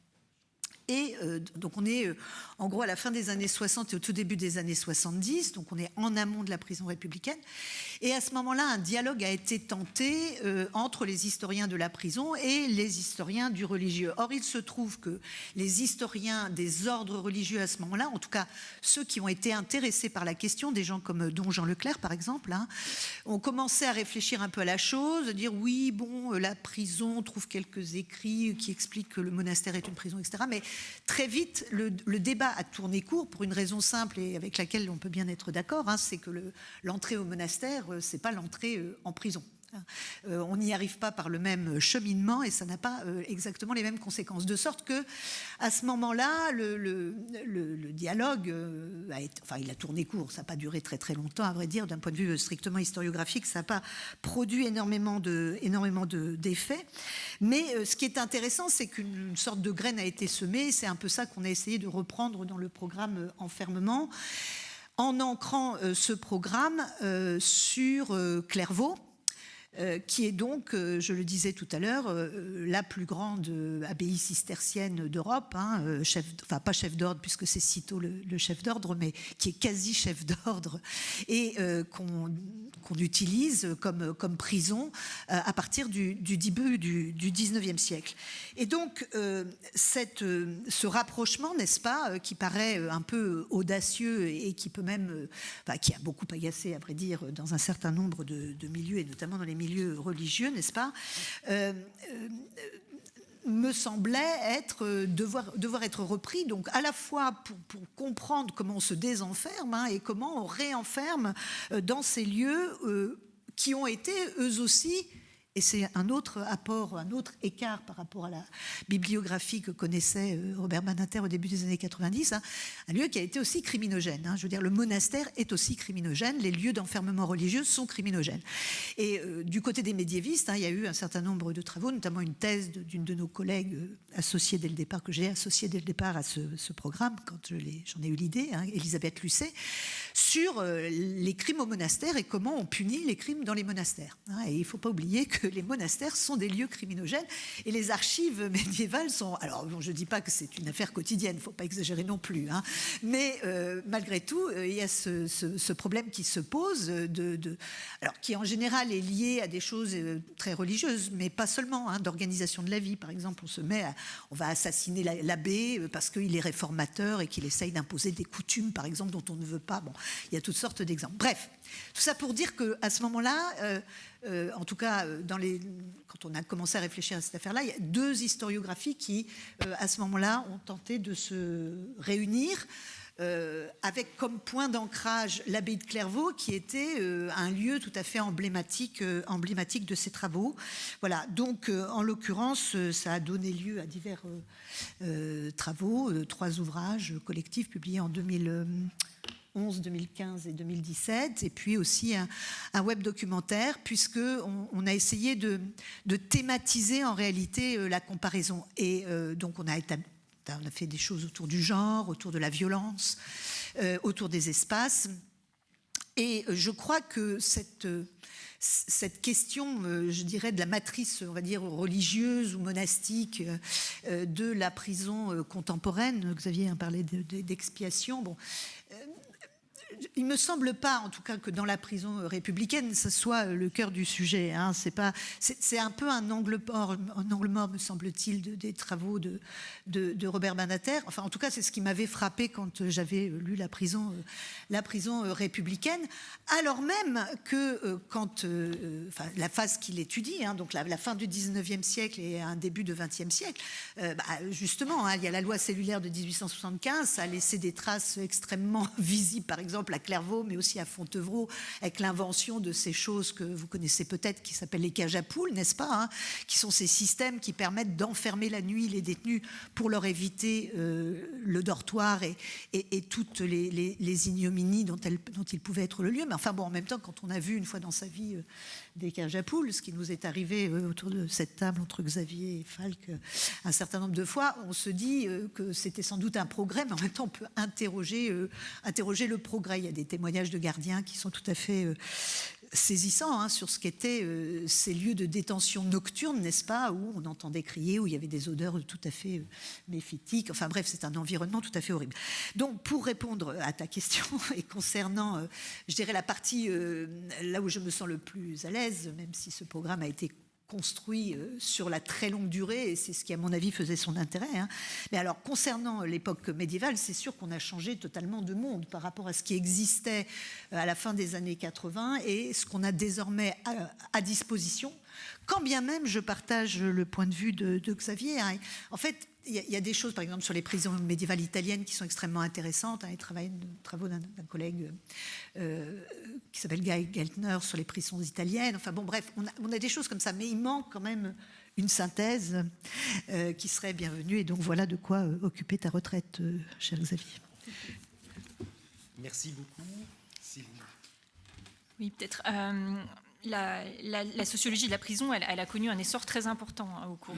Et donc on est en gros à la fin des années 60 et au tout début des années 70, donc on est en amont de la prison républicaine. Et à ce moment-là, un dialogue a été tenté entre les historiens de la prison et les historiens du religieux. Or, il se trouve que les historiens des ordres religieux à ce moment-là, en tout cas ceux qui ont été intéressés par la question, des gens comme Don Jean Leclerc par exemple, hein, ont commencé à réfléchir un peu à la chose, à dire oui, bon, la prison, on trouve quelques écrits qui expliquent que le monastère est une prison, etc. Mais très vite, le débat a tourné court pour une raison simple et avec laquelle on peut bien être d'accord, hein, c'est que l'entrée au monastère, c'est pas l'entrée en prison. On n'y arrive pas par le même cheminement et ça n'a pas exactement les mêmes conséquences. De sorte que, à ce moment-là, le dialogue il a tourné court. Ça n'a pas duré très très longtemps, à vrai dire. D'un point de vue strictement historiographique, ça n'a pas produit énormément d'effets. Mais ce qui est intéressant, c'est qu'une sorte de graine a été semée. C'est un peu ça qu'on a essayé de reprendre dans le programme Enfermement, en ancrant ce programme sur Clairvaux, qui est donc, je le disais tout à l'heure, la plus grande abbaye cistercienne d'Europe, pas chef d'ordre puisque c'est Cîteaux le chef d'ordre, mais qui est quasi chef d'ordre et qu'on utilise comme prison à partir du début du 19e siècle. Et donc, ce rapprochement, n'est-ce pas, qui paraît un peu audacieux et qui peut même, qui a beaucoup agacé, à vrai dire, dans un certain nombre de milieux, et notamment dans les milieux religieux, n'est-ce pas, me semblait devoir être repris, donc à la fois pour comprendre comment on se désenferme et comment on réenferme dans ces lieux qui ont été eux aussi, et c'est un autre apport, un autre écart par rapport à la bibliographie que connaissait Robert Badinter au début des années 90, un lieu qui a été aussi criminogène. Je veux dire, le monastère est aussi criminogène, les lieux d'enfermement religieux sont criminogènes. Et du côté des médiévistes, il y a eu un certain nombre de travaux, notamment une thèse d'une de nos collègues associée dès le départ, que j'ai associée dès le départ à ce programme, quand j'en ai eu l'idée, Elisabeth Lucet, sur les crimes au monastère et comment on punit les crimes dans les monastères. Et il ne faut pas oublier que les monastères sont des lieux criminogènes et les archives médiévales sont... Alors, je ne dis pas que c'est une affaire quotidienne, il ne faut pas exagérer non plus, mais malgré tout, il y a ce problème qui se pose, alors, qui en général est lié à des choses très religieuses, mais pas seulement, d'organisation de la vie. Par exemple, on va assassiner l'abbé parce qu'il est réformateur et qu'il essaye d'imposer des coutumes, par exemple, dont on ne veut pas. Bon, il y a toutes sortes d'exemples. Bref, tout ça pour dire qu'à ce moment-là, en tout cas, quand on a commencé à réfléchir à cette affaire-là, il y a deux historiographies qui, à ce moment-là, ont tenté de se réunir avec comme point d'ancrage l'abbaye de Clairvaux, qui était un lieu tout à fait emblématique de ces travaux. Voilà, donc en l'occurrence, ça a donné lieu à divers travaux, 3 ouvrages collectifs publiés en 2011, 2015 et 2017, et puis aussi un web documentaire, puisqu'on a essayé de thématiser en réalité la comparaison. Et donc on a fait des choses autour du genre, autour de la violence, autour des espaces. Et je crois que cette question, je dirais, de la matrice, on va dire, religieuse ou monastique de la prison contemporaine, Xavier a parlé d'expiation, bon... Il ne me semble pas, en tout cas, que dans la prison républicaine, ce soit le cœur du sujet. C'est un peu un angle mort, me semble-t-il, des travaux de Robert Badinter. Enfin, en tout cas, c'est ce qui m'avait frappé quand j'avais lu la prison républicaine, alors même que la phase qu'il étudie, donc la fin du 19e siècle et un début du 20e siècle, justement, il y a la loi cellulaire de 1875, ça a laissé des traces extrêmement visibles, par exemple, à Clairvaux, mais aussi à Fontevraud, avec l'invention de ces choses que vous connaissez peut-être, qui s'appellent les cages à poules, n'est-ce pas, qui sont ces systèmes qui permettent d'enfermer la nuit les détenus pour leur éviter le dortoir et toutes les ignominies dont il pouvait être le lieu. Mais enfin bon, en même temps, quand on a vu une fois dans sa vie des cages à poules, ce qui nous est arrivé autour de cette table entre Xavier et Falk un certain nombre de fois, on se dit que c'était sans doute un progrès, mais en même temps on peut interroger le progrès. Il y a des témoignages de gardiens qui sont tout à fait saisissants sur ce qu'étaient ces lieux de détention nocturne, n'est-ce pas, où on entendait crier, où il y avait des odeurs tout à fait méphitiques. Enfin bref, c'est un environnement tout à fait horrible. Donc pour répondre à ta question et concernant, je dirais, la partie là où je me sens le plus à l'aise, même si ce programme a été construit sur la très longue durée, et c'est ce qui, à mon avis, faisait son intérêt. Mais alors, concernant l'époque médiévale, c'est sûr qu'on a changé totalement de monde par rapport à ce qui existait à la fin des années 80 et ce qu'on a désormais à disposition Quand bien même je partage le point de vue de Xavier, hein. En fait, il y a des choses, par exemple, sur les prisons médiévales italiennes qui sont extrêmement intéressantes. Hein, les travaux d'un collègue qui s'appelle Guy Geltner sur les prisons italiennes. Enfin bon, bref, on a des choses comme ça, mais il manque quand même une synthèse qui serait bienvenue. Et donc voilà de quoi occuper ta retraite, cher Xavier. Merci beaucoup. Oui, peut-être. La sociologie de la prison, elle a connu un essor très important au cours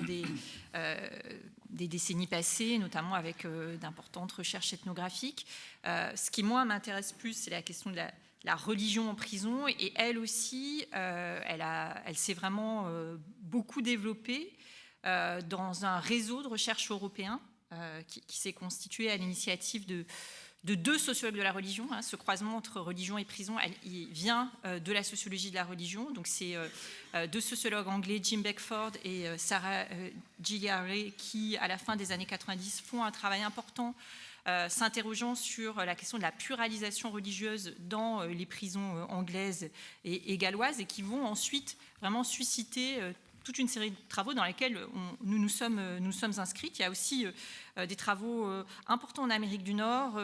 des décennies passées, notamment avec d'importantes recherches ethnographiques. Ce qui, moi, m'intéresse plus, c'est la question de la religion en prison. Et elle aussi, elle s'est vraiment beaucoup développée dans un réseau de recherche européen qui s'est constitué à l'initiative de deux sociologues de la religion. Hein, ce croisement entre religion et prison, il vient de la sociologie de la religion. Donc, c'est deux sociologues anglais, Jim Beckford et Sarah Gigliari, qui, à la fin des années 90, font un travail important s'interrogeant sur la question de la pluralisation religieuse dans les prisons anglaises et galloises, et qui vont ensuite vraiment susciter toute une série de travaux dans lesquels nous sommes inscrits. Il y a aussi des travaux importants en Amérique du Nord,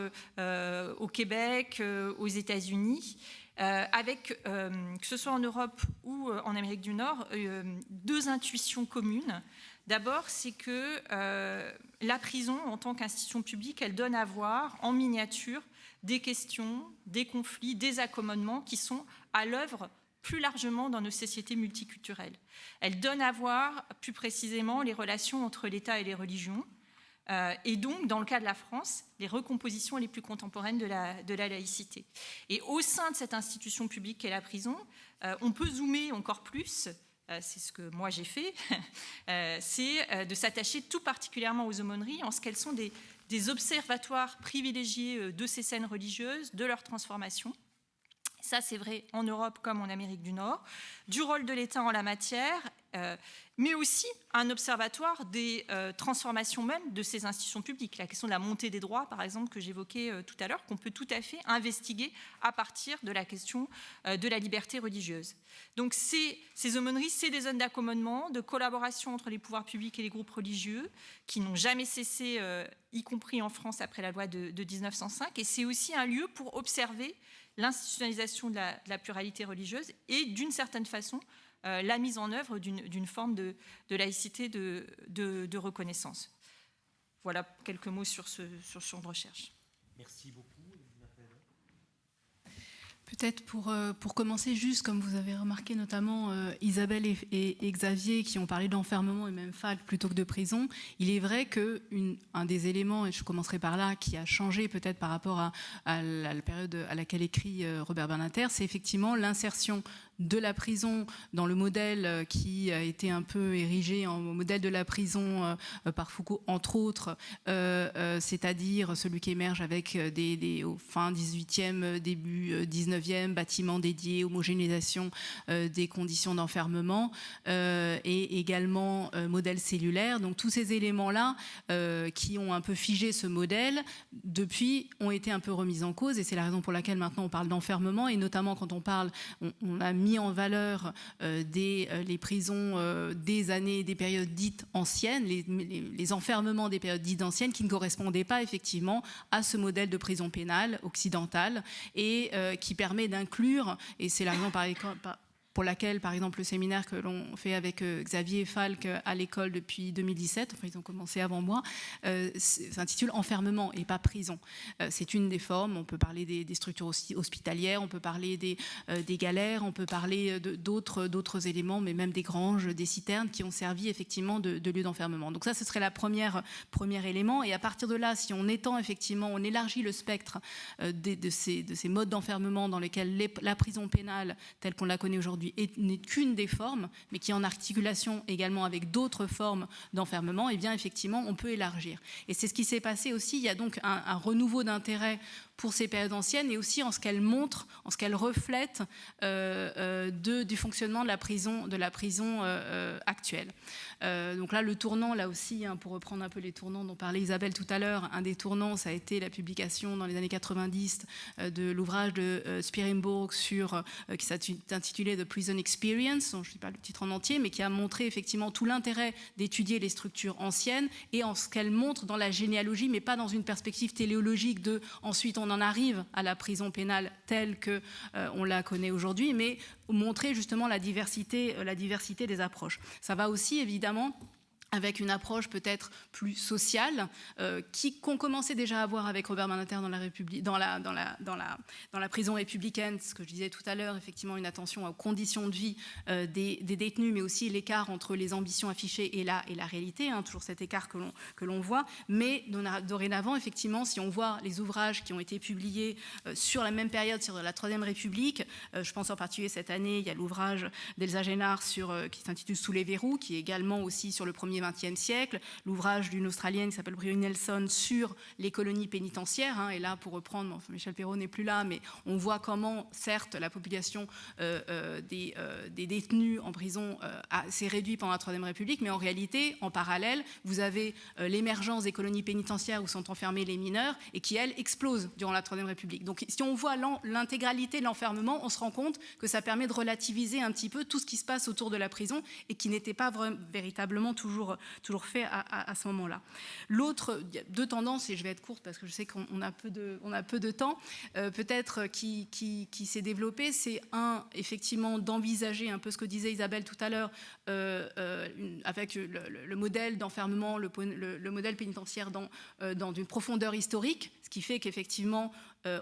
au Québec, aux États-Unis, avec, que ce soit en Europe ou en Amérique du Nord, deux intuitions communes. D'abord, c'est que la prison, en tant qu'institution publique, elle donne à voir en miniature des questions, des conflits, des accommodements qui sont à l'œuvre plus largement dans nos sociétés multiculturelles. Elle donne à voir plus précisément les relations entre l'État et les religions, et donc, dans le cas de la France, les recompositions les plus contemporaines de la laïcité. Et au sein de cette institution publique qu'est la prison, on peut zoomer encore plus, c'est ce que moi j'ai fait, c'est de s'attacher tout particulièrement aux aumôneries en ce qu'elles sont des observatoires privilégiés de ces scènes religieuses, de leur transformation. Ça, c'est vrai en Europe comme en Amérique du Nord, du rôle de l'État en la matière, mais aussi un observatoire des transformations même de ces institutions publiques. La question de la montée des droits, par exemple, que j'évoquais tout à l'heure, qu'on peut tout à fait investiguer à partir de la question de la liberté religieuse. Donc ces aumôneries, c'est des zones d'accommodement, de collaboration entre les pouvoirs publics et les groupes religieux, qui n'ont jamais cessé, y compris en France après la loi de 1905, et c'est aussi un lieu pour observer l'institutionnalisation de la pluralité religieuse et, d'une certaine façon, la mise en œuvre d'une forme de laïcité de reconnaissance. Voilà quelques mots sur ce champ de recherche. Merci beaucoup. Peut-être pour commencer, juste comme vous avez remarqué, notamment Isabelle et Xavier qui ont parlé d'enfermement et même Falk plutôt que de prison, il est vrai qu'un des éléments, et je commencerai par là, qui a changé peut-être par rapport à la période à laquelle écrit Robert Badinter, c'est effectivement l'insertion de la prison dans le modèle qui a été un peu érigé en modèle de la prison par Foucault, entre autres, c'est-à-dire celui qui émerge avec au fin 18e, début 19e, bâtiments dédiés, homogénéisation des conditions d'enfermement, et également modèle cellulaire. Donc tous ces éléments-là qui ont un peu figé ce modèle, depuis, ont été un peu remis en cause, et c'est la raison pour laquelle maintenant on parle d'enfermement, et notamment quand on a mis en valeur les prisons des périodes dites anciennes, les enfermements des périodes dites anciennes qui ne correspondaient pas effectivement à ce modèle de prison pénale occidentale et qui permet d'inclure, et c'est la raison pour laquelle, par exemple, le séminaire que l'on fait avec Xavier et Falk à l'école depuis 2017, enfin ils ont commencé avant moi, s'intitule Enfermement et pas prison. C'est une des formes, on peut parler des structures hospitalières, on peut parler des galères, on peut parler d'autres éléments, mais même des granges, des citernes qui ont servi effectivement de lieu d'enfermement. Donc ça, ce serait le premier élément. Et à partir de là, si on élargit le spectre de ces modes d'enfermement dans lesquels la prison pénale, telle qu'on la connaît aujourd'hui, n'est qu'une des formes, mais qui est en articulation également avec d'autres formes d'enfermement, et bien effectivement, on peut élargir. Et c'est ce qui s'est passé aussi. Il y a donc un renouveau d'intérêt pour ces périodes anciennes, et aussi en ce qu'elles montrent, en ce qu'elles reflètent du fonctionnement de la prison actuelle. Donc là, le tournant, là aussi, pour reprendre un peu les tournants dont parlait Isabelle tout à l'heure, un des tournants, ça a été la publication dans les années 90 de l'ouvrage de Spirenburg qui s'intitulait The Prison Experience, dont je ne sais pas le titre en entier, mais qui a montré effectivement tout l'intérêt d'étudier les structures anciennes et en ce qu'elles montrent dans la généalogie, mais pas dans une perspective téléologique de ensuite on en arrive à la prison pénale telle que on la connaît aujourd'hui, mais montrer justement la diversité des approches. Ça va aussi évidemment avec une approche peut-être plus sociale, qu'on commençait déjà à avoir avec Robert Badinter dans la prison républicaine, ce que je disais tout à l'heure, effectivement une attention aux conditions de vie des détenus, mais aussi l'écart entre les ambitions affichées et la réalité, toujours cet écart que l'on voit. Mais dorénavant, effectivement, si on voit les ouvrages qui ont été publiés sur la même période, sur la Troisième République, je pense en particulier cette année, il y a l'ouvrage d'Elsa Génard qui s'intitule « Sous les verrous », qui est également aussi sur le premier XXe siècle, l'ouvrage d'une Australienne qui s'appelle Brio Nelson sur les colonies pénitentiaires, et là pour reprendre, Michel Perrault n'est plus là, mais on voit comment certes la population des détenus en prison s'est réduite pendant la Troisième République, mais en réalité en parallèle vous avez l'émergence des colonies pénitentiaires où sont enfermés les mineurs et qui elles explosent durant la Troisième République. Donc si on voit l'intégralité de l'enfermement, on se rend compte que ça permet de relativiser un petit peu tout ce qui se passe autour de la prison et qui n'était pas véritablement toujours fait à ce moment-là. L'autre, il y a deux tendances, et je vais être courte parce que je sais qu'on a peu de temps, peut-être qui s'est développée, c'est effectivement d'envisager un peu ce que disait Isabelle tout à l'heure, avec le modèle d'enfermement, le modèle pénitentiaire dans une profondeur historique, ce qui fait qu'effectivement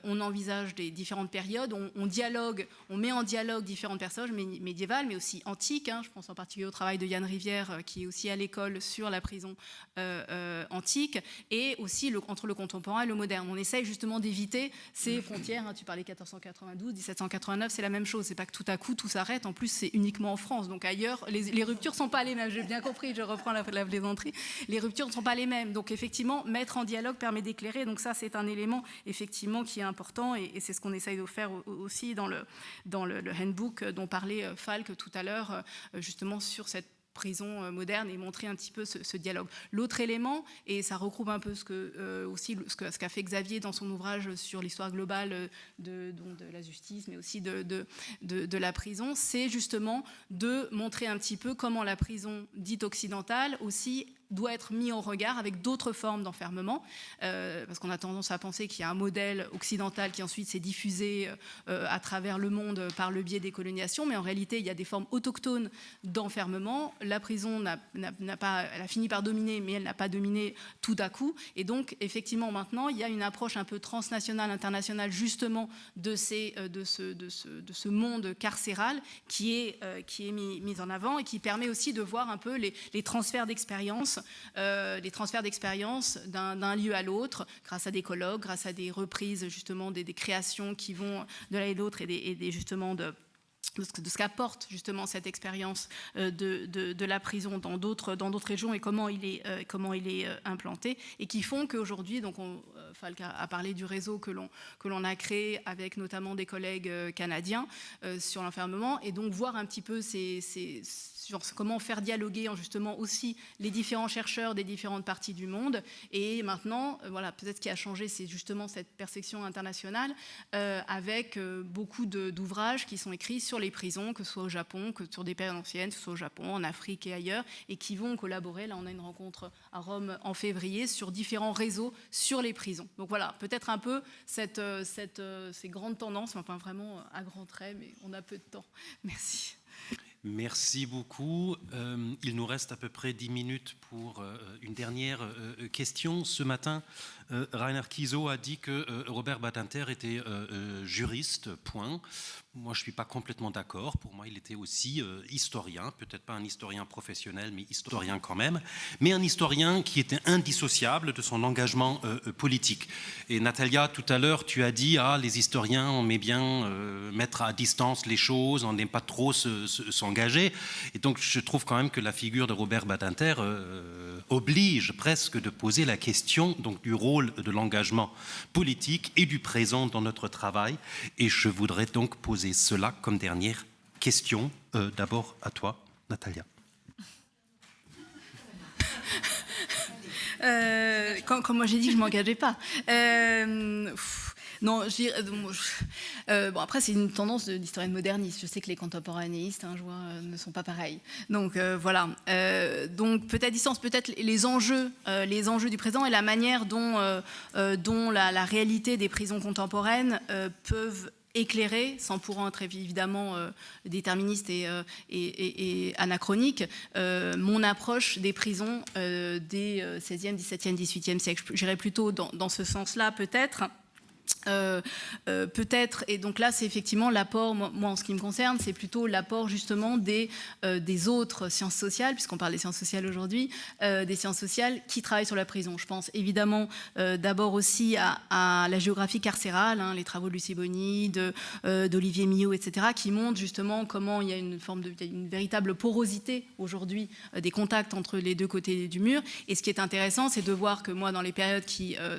on envisage des différentes périodes, on met en dialogue différentes personnages médiévales, mais aussi antiques. Je pense en particulier au travail de Yann Rivière, qui est aussi à l'école sur la prison antique, et aussi entre le contemporain et le moderne. On essaye justement d'éviter ces frontières. Tu parlais 1492, 1789, c'est la même chose. C'est pas que tout à coup tout s'arrête. En plus, c'est uniquement en France. Donc ailleurs, les ruptures ne sont pas les mêmes. J'ai bien compris, je reprends la plaisanterie. Les ruptures ne sont pas les mêmes. Donc effectivement, mettre en dialogue permet d'éclairer. Donc ça, c'est un élément effectivement qui est important, et c'est ce qu'on essaye de faire aussi dans le handbook dont parlait Falk tout à l'heure, justement sur cette prison moderne, et montrer un petit peu ce dialogue. L'autre élément, et ça regroupe un peu ce qu'a fait Xavier dans son ouvrage sur l'histoire globale de la justice, mais aussi de la prison, c'est justement de montrer un petit peu comment la prison dite occidentale aussi doit être mis en regard avec d'autres formes d'enfermement, parce qu'on a tendance à penser qu'il y a un modèle occidental qui ensuite s'est diffusé à travers le monde par le biais des colonisations, mais en réalité il y a des formes autochtones d'enfermement. La prison elle a fini par dominer, mais elle n'a pas dominé tout à coup, et donc effectivement maintenant il y a une approche un peu transnationale, internationale justement de ce monde carcéral qui est mis en avant, et qui permet aussi de voir un peu les transferts d'expérience d'un lieu à l'autre, grâce à des colloques, grâce à des reprises justement des créations qui vont de l'un et de l'autre, et justement de ce qu'apporte justement cette expérience de la prison dans d'autres régions, et comment il est implanté, et qui font qu'aujourd'hui, donc Falk a parlé du réseau que l'on a créé avec notamment des collègues canadiens sur l'enfermement, et donc voir un petit peu comment faire dialoguer justement aussi les différents chercheurs des différentes parties du monde. Et maintenant, peut-être ce qui a changé, c'est justement cette perception internationale, avec beaucoup d'ouvrages qui sont écrits sur les prisons, que ce soit au Japon, que sur des périodes anciennes, que ce soit au Japon, en Afrique et ailleurs, et qui vont collaborer. Là, on a une rencontre à Rome en février sur différents réseaux sur les prisons. Donc voilà, peut-être un peu ces grandes tendances, enfin vraiment à grands traits, mais on a peu de temps. Merci. Merci beaucoup. Il nous reste à peu près 10 minutes pour une dernière question. Ce matin, Rainer Kiso a dit que Robert Badinter était juriste, point. Moi, je ne suis pas complètement d'accord. Pour moi, il était aussi historien, peut-être pas un historien professionnel, mais historien quand même, mais un historien qui était indissociable de son engagement politique. Et Natalia, tout à l'heure, tu as dit, les historiens, on met bien mettre à distance les choses, on n'aime pas trop s'engager. Et donc, je trouve quand même que la figure de Robert Badinter oblige presque de poser la question donc, du rôle de l'engagement politique et du présent dans notre travail. Et je voudrais donc poser cela comme dernière question. D'abord à toi, Natalia. Quand moi j'ai dit que je ne m'engageais pas. Non, Bon, après, c'est une tendance d'historienne moderniste. Je sais que les contemporanéistes, je vois, ne sont pas pareils. Donc voilà. Donc peut-être distance, peut-être les enjeux du présent et la manière dont la réalité des prisons contemporaines peuvent éclairé, sans pour en être évidemment déterministe et anachronique, mon approche des prisons des 16e, 17e, 18e siècle. J'irais plutôt dans ce sens-là, peut-être. Peut-être, et donc là c'est effectivement l'apport, moi en ce qui me concerne, c'est plutôt l'apport justement des autres sciences sociales, puisqu'on parle des sciences sociales aujourd'hui, des sciences sociales qui travaillent sur la prison. Je pense évidemment d'abord aussi à la géographie carcérale, les travaux de Lucie Bonny, d'Olivier Millot, etc., qui montrent justement comment il y a une véritable porosité aujourd'hui des contacts entre les deux côtés du mur. Et ce qui est intéressant, c'est de voir que moi, dans les périodes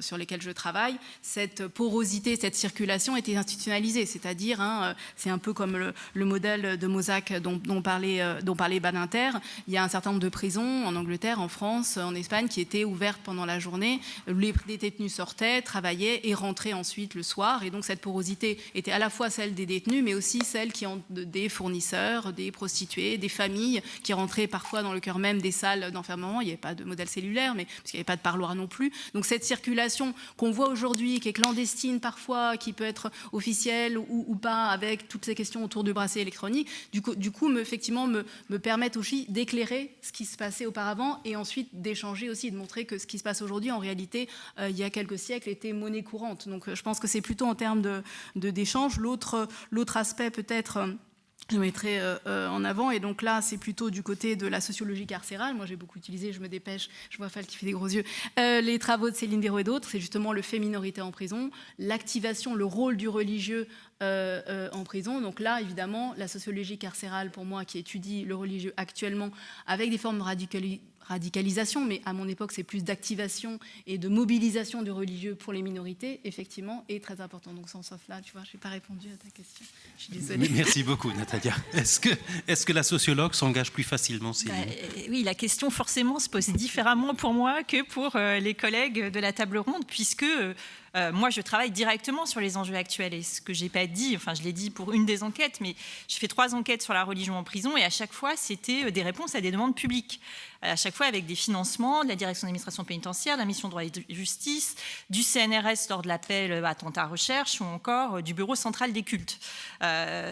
sur lesquelles je travaille, cette porosité, cette circulation était institutionnalisée, c'est-à-dire, c'est un peu comme le modèle de Mossack dont parlait Badinter. Il y a un certain nombre de prisons en Angleterre, en France, en Espagne, qui étaient ouvertes pendant la journée. Les détenus sortaient, travaillaient et rentraient ensuite le soir. Et donc cette porosité était à la fois celle des détenus, mais aussi celle des fournisseurs, des prostituées, des familles qui rentraient parfois dans le cœur même des salles d'enfermement. Il n'y avait pas de modèle cellulaire, mais parce qu'il n'y avait pas de parloir non plus. Donc cette circulation qu'on voit aujourd'hui, qui est clandestine parfois, qui peut être officielle ou pas, avec toutes ces questions autour du bracelet électronique, du coup effectivement me permettent aussi d'éclairer ce qui se passait auparavant et ensuite d'échanger aussi, de montrer que ce qui se passe aujourd'hui, en réalité, il y a quelques siècles, était monnaie courante. Donc je pense que c'est plutôt en termes d'échange. L'autre aspect peut-être... je mettrai en avant, et donc là c'est plutôt du côté de la sociologie carcérale. Moi j'ai beaucoup utilisé, je me dépêche, je vois Fall qui fait des gros yeux, les travaux de Céline Dérault et d'autres. C'est justement le fait minorité en prison, l'activation, le rôle du religieux en prison. Donc là évidemment la sociologie carcérale, pour moi, qui étudie le religieux actuellement avec des formes de radicalisation, mais à mon époque c'est plus d'activation et de mobilisation du religieux pour les minorités, effectivement, est très important. Donc sans là, tu vois, je n'ai pas répondu à ta question. Je suis désolée. Merci beaucoup, Natalia. Est-ce que la sociologue s'engage plus facilement, Céline ? Oui, la question forcément se pose différemment pour moi que pour les collègues de la table ronde, puisque moi, je travaille directement sur les enjeux actuels. Et ce que je n'ai pas dit, enfin, je l'ai dit pour une des enquêtes, mais je fais 3 enquêtes sur la religion en prison, et à chaque fois, c'était des réponses à des demandes publiques. À chaque fois avec des financements de la direction d'administration pénitentiaire, de la mission droit et justice, du CNRS lors de l'appel attentat recherche, ou encore du bureau central des cultes.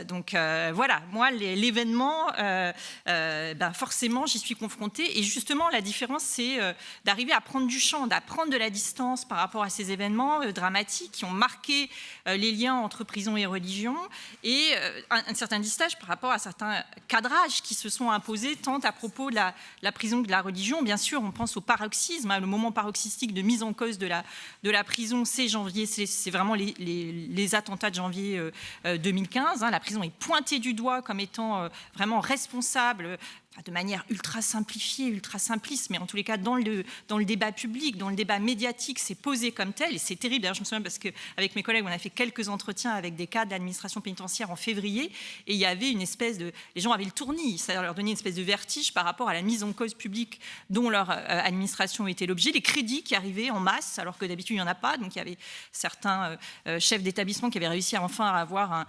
Donc voilà, moi, l'événement, forcément, j'y suis confrontée. Et justement, la différence, c'est d'arriver à prendre du champ, d'apprendre de la distance par rapport à ces événements dramatiques qui ont marqué les liens entre prison et religion, et un certain distance par rapport à certains cadrages qui se sont imposés, tant à propos de la prison que de la religion. Bien sûr, on pense au paroxysme, le moment paroxystique de mise en cause de la prison, c'est janvier, c'est vraiment les attentats de janvier 2015. La prison est pointée du doigt comme étant vraiment responsable, de manière ultra simplifiée, ultra simpliste, mais en tous les cas dans le débat public, dans le débat médiatique, c'est posé comme tel, et c'est terrible. D'ailleurs, je me souviens parce qu'avec mes collègues, on a fait quelques entretiens avec des cadres de l'administration pénitentiaire en février, et il y avait une espèce de... Les gens avaient le tournis, ça leur donnait une espèce de vertige par rapport à la mise en cause publique dont leur administration était l'objet, les crédits qui arrivaient en masse, alors que d'habitude, il n'y en a pas. Donc, il y avait certains chefs d'établissement qui avaient réussi enfin à avoir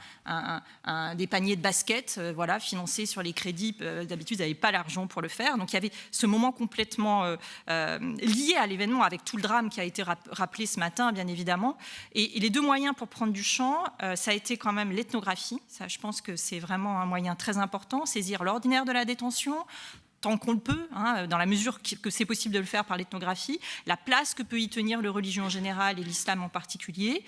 des paniers de basket, financés sur les crédits. D'habitude, ils n'avaient pas l'argent pour le faire. Donc il y avait ce moment complètement lié à l'événement, avec tout le drame qui a été rappelé ce matin, bien évidemment. Et les 2 moyens pour prendre du champ, ça a été quand même l'ethnographie. Ça, je pense que c'est vraiment un moyen très important, saisir l'ordinaire de la détention, tant qu'on le peut, dans la mesure que c'est possible de le faire par l'ethnographie, la place que peut y tenir le religieux en général et l'islam en particulier,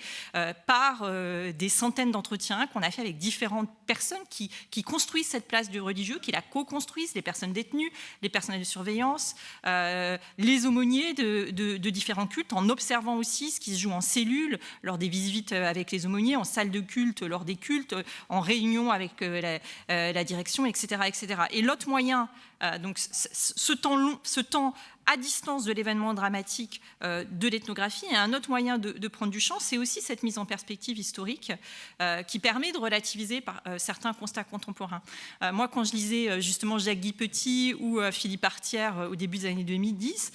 par des centaines d'entretiens qu'on a fait avec différentes personnes qui construisent cette place du religieux, qui la co-construisent, les personnes détenues, les personnels de surveillance, les aumôniers de différents cultes, en observant aussi ce qui se joue en cellule, lors des visites avec les aumôniers, en salle de culte, lors des cultes, en réunion avec la direction, etc., etc. Et l'autre moyen, donc ce temps à distance de l'événement dramatique de l'ethnographie. Et un autre moyen de prendre du champ, c'est aussi cette mise en perspective historique qui permet de relativiser certains constats contemporains. Moi, quand je lisais justement Jacques-Guy Petit ou Philippe Artière au début des années 2010,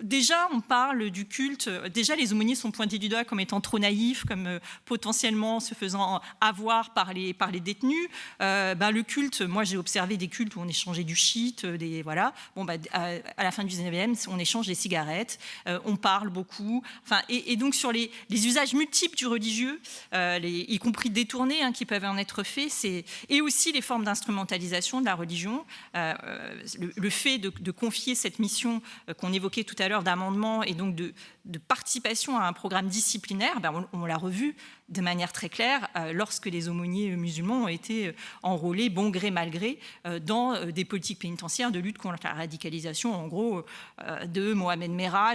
déjà on parle du culte, déjà les aumôniers sont pointés du doigt comme étant trop naïfs, comme potentiellement se faisant avoir par les détenus. Le culte, moi j'ai observé des cultes où on échangeait du shit, voilà. À la fin du 19e, on échange des cigarettes, on parle beaucoup. Enfin, et donc sur les usages multiples du religieux, y compris détournés, qui peuvent en être faits, et aussi les formes d'instrumentalisation de la religion. Le fait de confier cette mission qu'on évoquait tout à l'heure d'amendement et donc de participation à un programme disciplinaire, on l'a revu de manière très claire lorsque les aumôniers musulmans ont été enrôlés, bon gré mal gré, dans des politiques pénitentiaires de lutte contre la radicalisation, en gros, de Mohamed Merah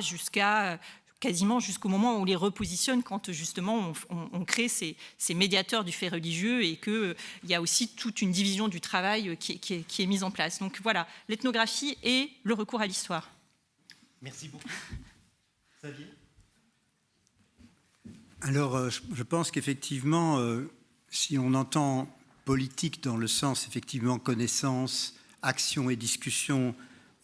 quasiment jusqu'au moment où on les repositionne, quand justement on crée ces médiateurs du fait religieux et qu'il y a aussi toute une division du travail qui est mise en place. Donc voilà, l'ethnographie et le recours à l'histoire. Merci beaucoup. Xavier ? Alors, je pense qu'effectivement, si on entend politique dans le sens, effectivement, connaissance, action et discussion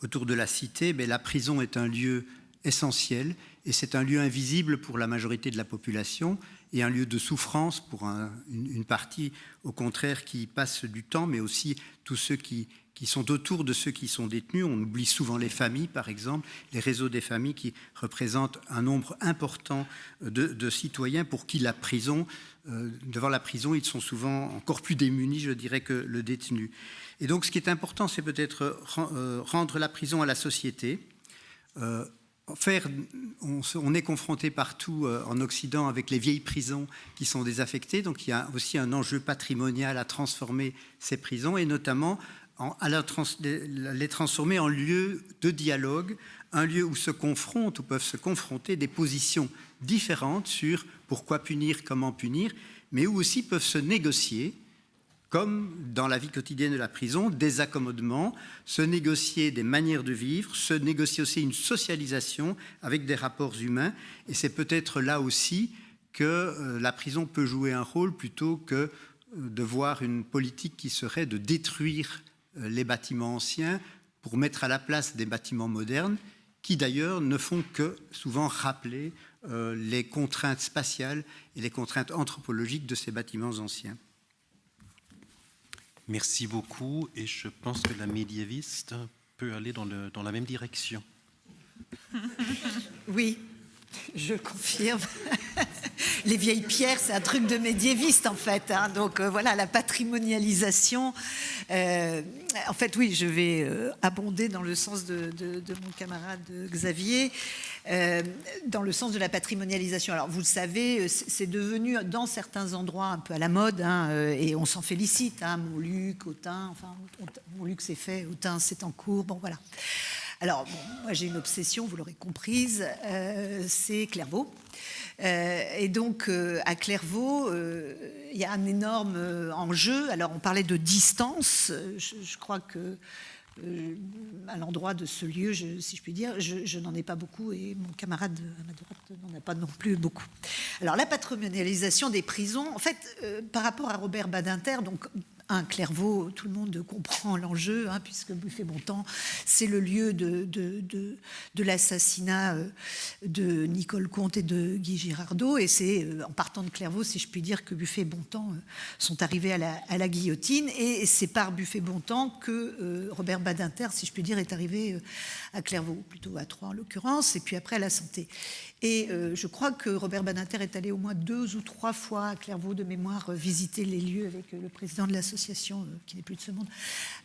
autour de la cité, la prison est un lieu essentiel et c'est un lieu invisible pour la majorité de la population et un lieu de souffrance pour une partie, au contraire, qui passe du temps, mais aussi tous ceux qui sont autour de ceux qui sont détenus. On oublie souvent les familles, par exemple, les réseaux des familles qui représentent un nombre important de citoyens pour qui la prison, devant la prison, ils sont souvent encore plus démunis, je dirais, que le détenu. Et donc, ce qui est important, c'est peut-être rendre la prison à la société. On est confronté partout en Occident avec les vieilles prisons qui sont désaffectées. Donc, il y a aussi un enjeu patrimonial à transformer ces prisons et notamment à les transformer en lieu de dialogue, un lieu où peuvent se confronter des positions différentes sur pourquoi punir, comment punir, mais où aussi peuvent se négocier, comme dans la vie quotidienne de la prison, des accommodements, se négocier des manières de vivre, se négocier aussi une socialisation avec des rapports humains. Et c'est peut-être là aussi que la prison peut jouer un rôle plutôt que de voir une politique qui serait de détruire les bâtiments anciens pour mettre à la place des bâtiments modernes, qui d'ailleurs ne font que souvent rappeler les contraintes spatiales et les contraintes anthropologiques de ces bâtiments anciens. Merci beaucoup, et je pense que la médiéviste peut aller dans la même direction. Oui, je confirme. Les vieilles pierres, c'est un truc de médiéviste en fait. Donc voilà, la patrimonialisation. En fait, oui, je vais abonder dans le sens de mon camarade Xavier, dans le sens de la patrimonialisation. Alors, vous le savez, c'est devenu dans certains endroits un peu à la mode, et on s'en félicite. Montluc, Autun, enfin, Montluc c'est fait, Autun c'est en cours, bon voilà. Alors, moi j'ai une obsession, vous l'aurez comprise, c'est Clairvaux. Et donc, à Clairvaux, il y a un énorme enjeu. Alors, on parlait de distance. Je crois que à l'endroit de ce lieu, si je puis dire, je n'en ai pas beaucoup et mon camarade à ma droite n'en a pas non plus beaucoup. Alors, la patrimonialisation des prisons, en fait, par rapport à Robert Badinter, donc, Clairvaux, tout le monde comprend l'enjeu, puisque Buffet-Bontemps, c'est le lieu de l'assassinat de Nicole Comte et de Guy Girardot. Et c'est en partant de Clairvaux, si je puis dire, que Buffet-Bontemps sont arrivés à la guillotine. Et c'est par Buffet-Bontemps que Robert Badinter, si je puis dire, est arrivé à Clairvaux, plutôt à Troyes en l'occurrence, et puis après à la Santé. Et je crois que Robert Badinter est allé au moins 2 ou 3 fois à Clairvaux de mémoire visiter les lieux avec le président de l'association, qui n'est plus de ce monde,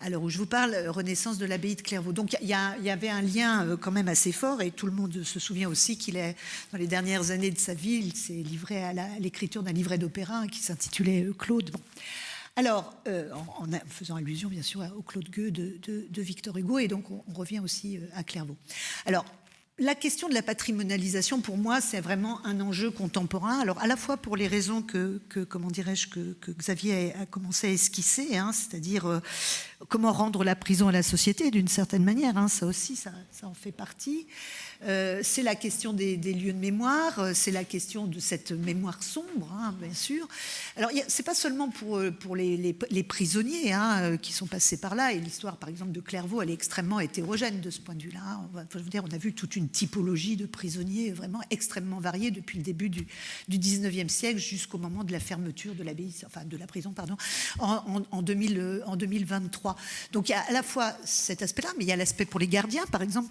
à l'heure où je vous parle, Renaissance de l'abbaye de Clairvaux. Donc il y avait un lien quand même assez fort, et tout le monde se souvient aussi qu'il est, dans les dernières années de sa vie, il s'est livré à l'écriture d'un livret d'opéra qui s'intitulait Claude. Bon. Alors, en faisant allusion bien sûr au Claude Gueux de Victor Hugo, et donc on revient aussi à Clairvaux. Alors, la question de la patrimonialisation, pour moi, c'est vraiment un enjeu contemporain. Alors, à la fois pour les raisons que Xavier a commencé à esquisser, c'est-à-dire comment rendre la prison à la société d'une certaine manière, hein, ça aussi, ça en fait partie. C'est la question des lieux de mémoire, c'est la question de cette mémoire sombre, hein, bien sûr. Alors, c'est pas seulement pour les prisonniers hein, qui sont passés par là, et l'histoire, par exemple, de Clairvaux, elle est extrêmement hétérogène de ce point de vue-là. On a vu toute une typologie de prisonniers vraiment extrêmement variée depuis le début du 19e siècle jusqu'au moment de la fermeture de l'abbaye, enfin de la prison, pardon, en 2023. Donc, il y a à la fois cet aspect-là, mais il y a l'aspect pour les gardiens, par exemple,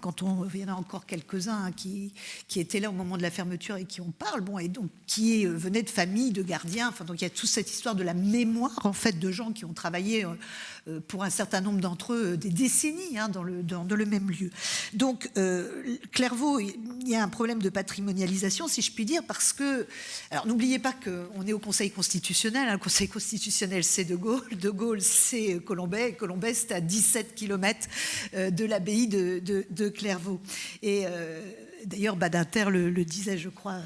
il y en a encore quelques-uns qui étaient là au moment de la fermeture et qui en parlent, bon, et donc qui venaient de familles de gardiens. Enfin, donc il y a toute cette histoire de la mémoire en fait de gens qui ont travaillé pour un certain nombre d'entre eux des décennies hein, dans le même lieu. Donc Clairvaux, il y a un problème de patrimonialisation, si je puis dire, parce que, alors n'oubliez pas qu'on est au Conseil constitutionnel. Hein, le Conseil constitutionnel, c'est De Gaulle, c'est Colombet. Et Colombet, c'est à 17 km de l'abbaye de Clairvaux. Et d'ailleurs, Badinter le disait, je crois,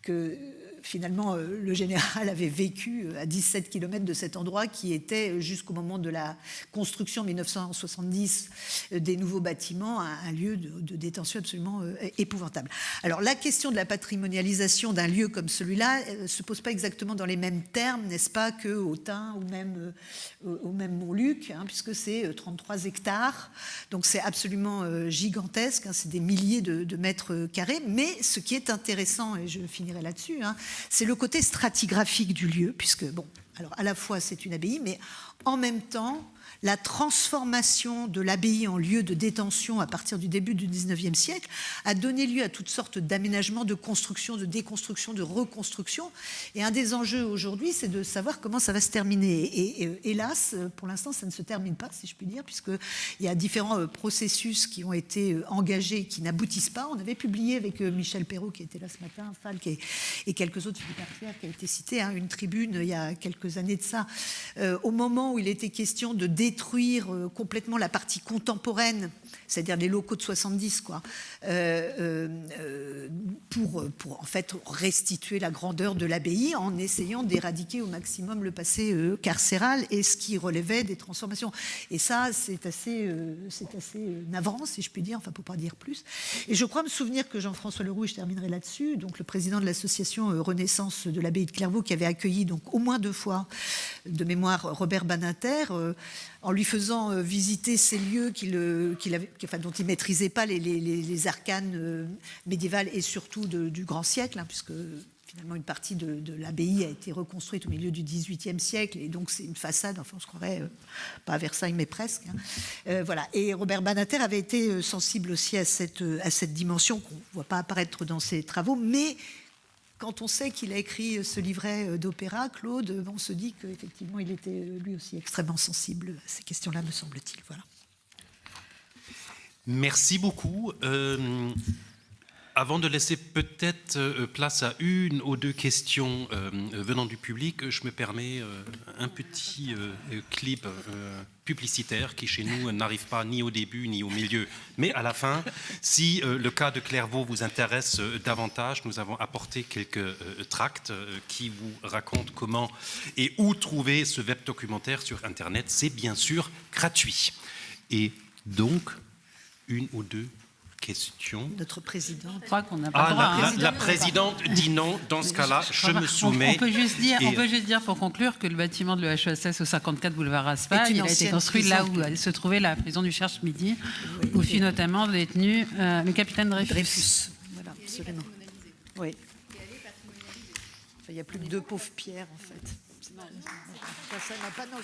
que finalement, le général avait vécu à 17 km de cet endroit qui était, jusqu'au moment de la construction en 1970 des nouveaux bâtiments, un lieu de détention absolument épouvantable. Alors, la question de la patrimonialisation d'un lieu comme celui-là ne se pose pas exactement dans les mêmes termes, n'est-ce pas, qu'au Thym ou même Montluc, hein, puisque c'est 33 hectares. Donc, c'est absolument gigantesque, hein, c'est des milliers de mètres carrés. Mais ce qui est intéressant, et je finirai là-dessus, hein, c'est le côté stratigraphique du lieu, puisque, bon, alors à la fois c'est une abbaye, mais en même temps, la transformation de l'abbaye en lieu de détention à partir du début du 19e siècle a donné lieu à toutes sortes d'aménagements, de construction, de déconstruction, de reconstruction. Et un des enjeux aujourd'hui, c'est de savoir comment ça va se terminer. Et hélas, pour l'instant, ça ne se termine pas, si je puis dire, puisqu'il y a différents processus qui ont été engagés qui n'aboutissent pas. On avait publié avec Michel Perrault, qui était là ce matin, Falk et quelques autres, Philippe Artière, qui a été cité, hein, une tribune il y a quelques années de ça, au moment où il était question de détruire complètement la partie contemporaine, c'est-à-dire les locaux de 70, quoi, pour en fait restituer la grandeur de l'abbaye en essayant d'éradiquer au maximum le passé carcéral et ce qui relevait des transformations. Et ça, c'est assez navrant, si je puis dire, enfin, pour pas dire plus. Et je crois me souvenir que Jean-François Leroux, et je terminerai là-dessus, donc le président de l'association Renaissance de l'abbaye de Clairvaux, qui avait accueilli donc au moins 2 fois de mémoire Robert Badinter, en lui faisant visiter ces lieux dont il ne maîtrisait pas les arcanes médiévales et surtout du grand siècle, hein, puisque finalement une partie de l'abbaye a été reconstruite au milieu du XVIIIe siècle, et donc c'est une façade, enfin on se croirait, pas à Versailles mais presque. Hein. Voilà. Et Robert Badinter avait été sensible aussi à cette dimension qu'on ne voit pas apparaître dans ses travaux, mais quand on sait qu'il a écrit ce livret d'opéra, Claude, on se dit qu'effectivement, il était lui aussi extrêmement sensible à ces questions-là, me semble-t-il. Voilà. Merci beaucoup. Avant de laisser peut-être place à 1 ou 2 questions venant du public, je me permets un petit clip publicitaire qui, chez nous, n'arrive pas ni au début ni au milieu, mais à la fin. Si le cas de Clairvaux vous intéresse davantage, nous avons apporté quelques tracts qui vous racontent comment et où trouver ce web documentaire sur Internet. C'est bien sûr gratuit. Et donc, 1 ou 2 question. Notre présidente. Je crois qu'on n'a pas le droit. La présidente dit non. Dans ce cas-là, je me soumets. On peut juste dire pour conclure que le bâtiment de l'EHESS au 54 boulevard Raspail, il a été construit là où se trouvait la prison du Cherche-Midi, où fut notamment détenu le capitaine Dreyfus. Voilà, absolument. Oui. Enfin, il n'y a plus que 2 pauvres pierres, en fait. Ça n'a pas... Non,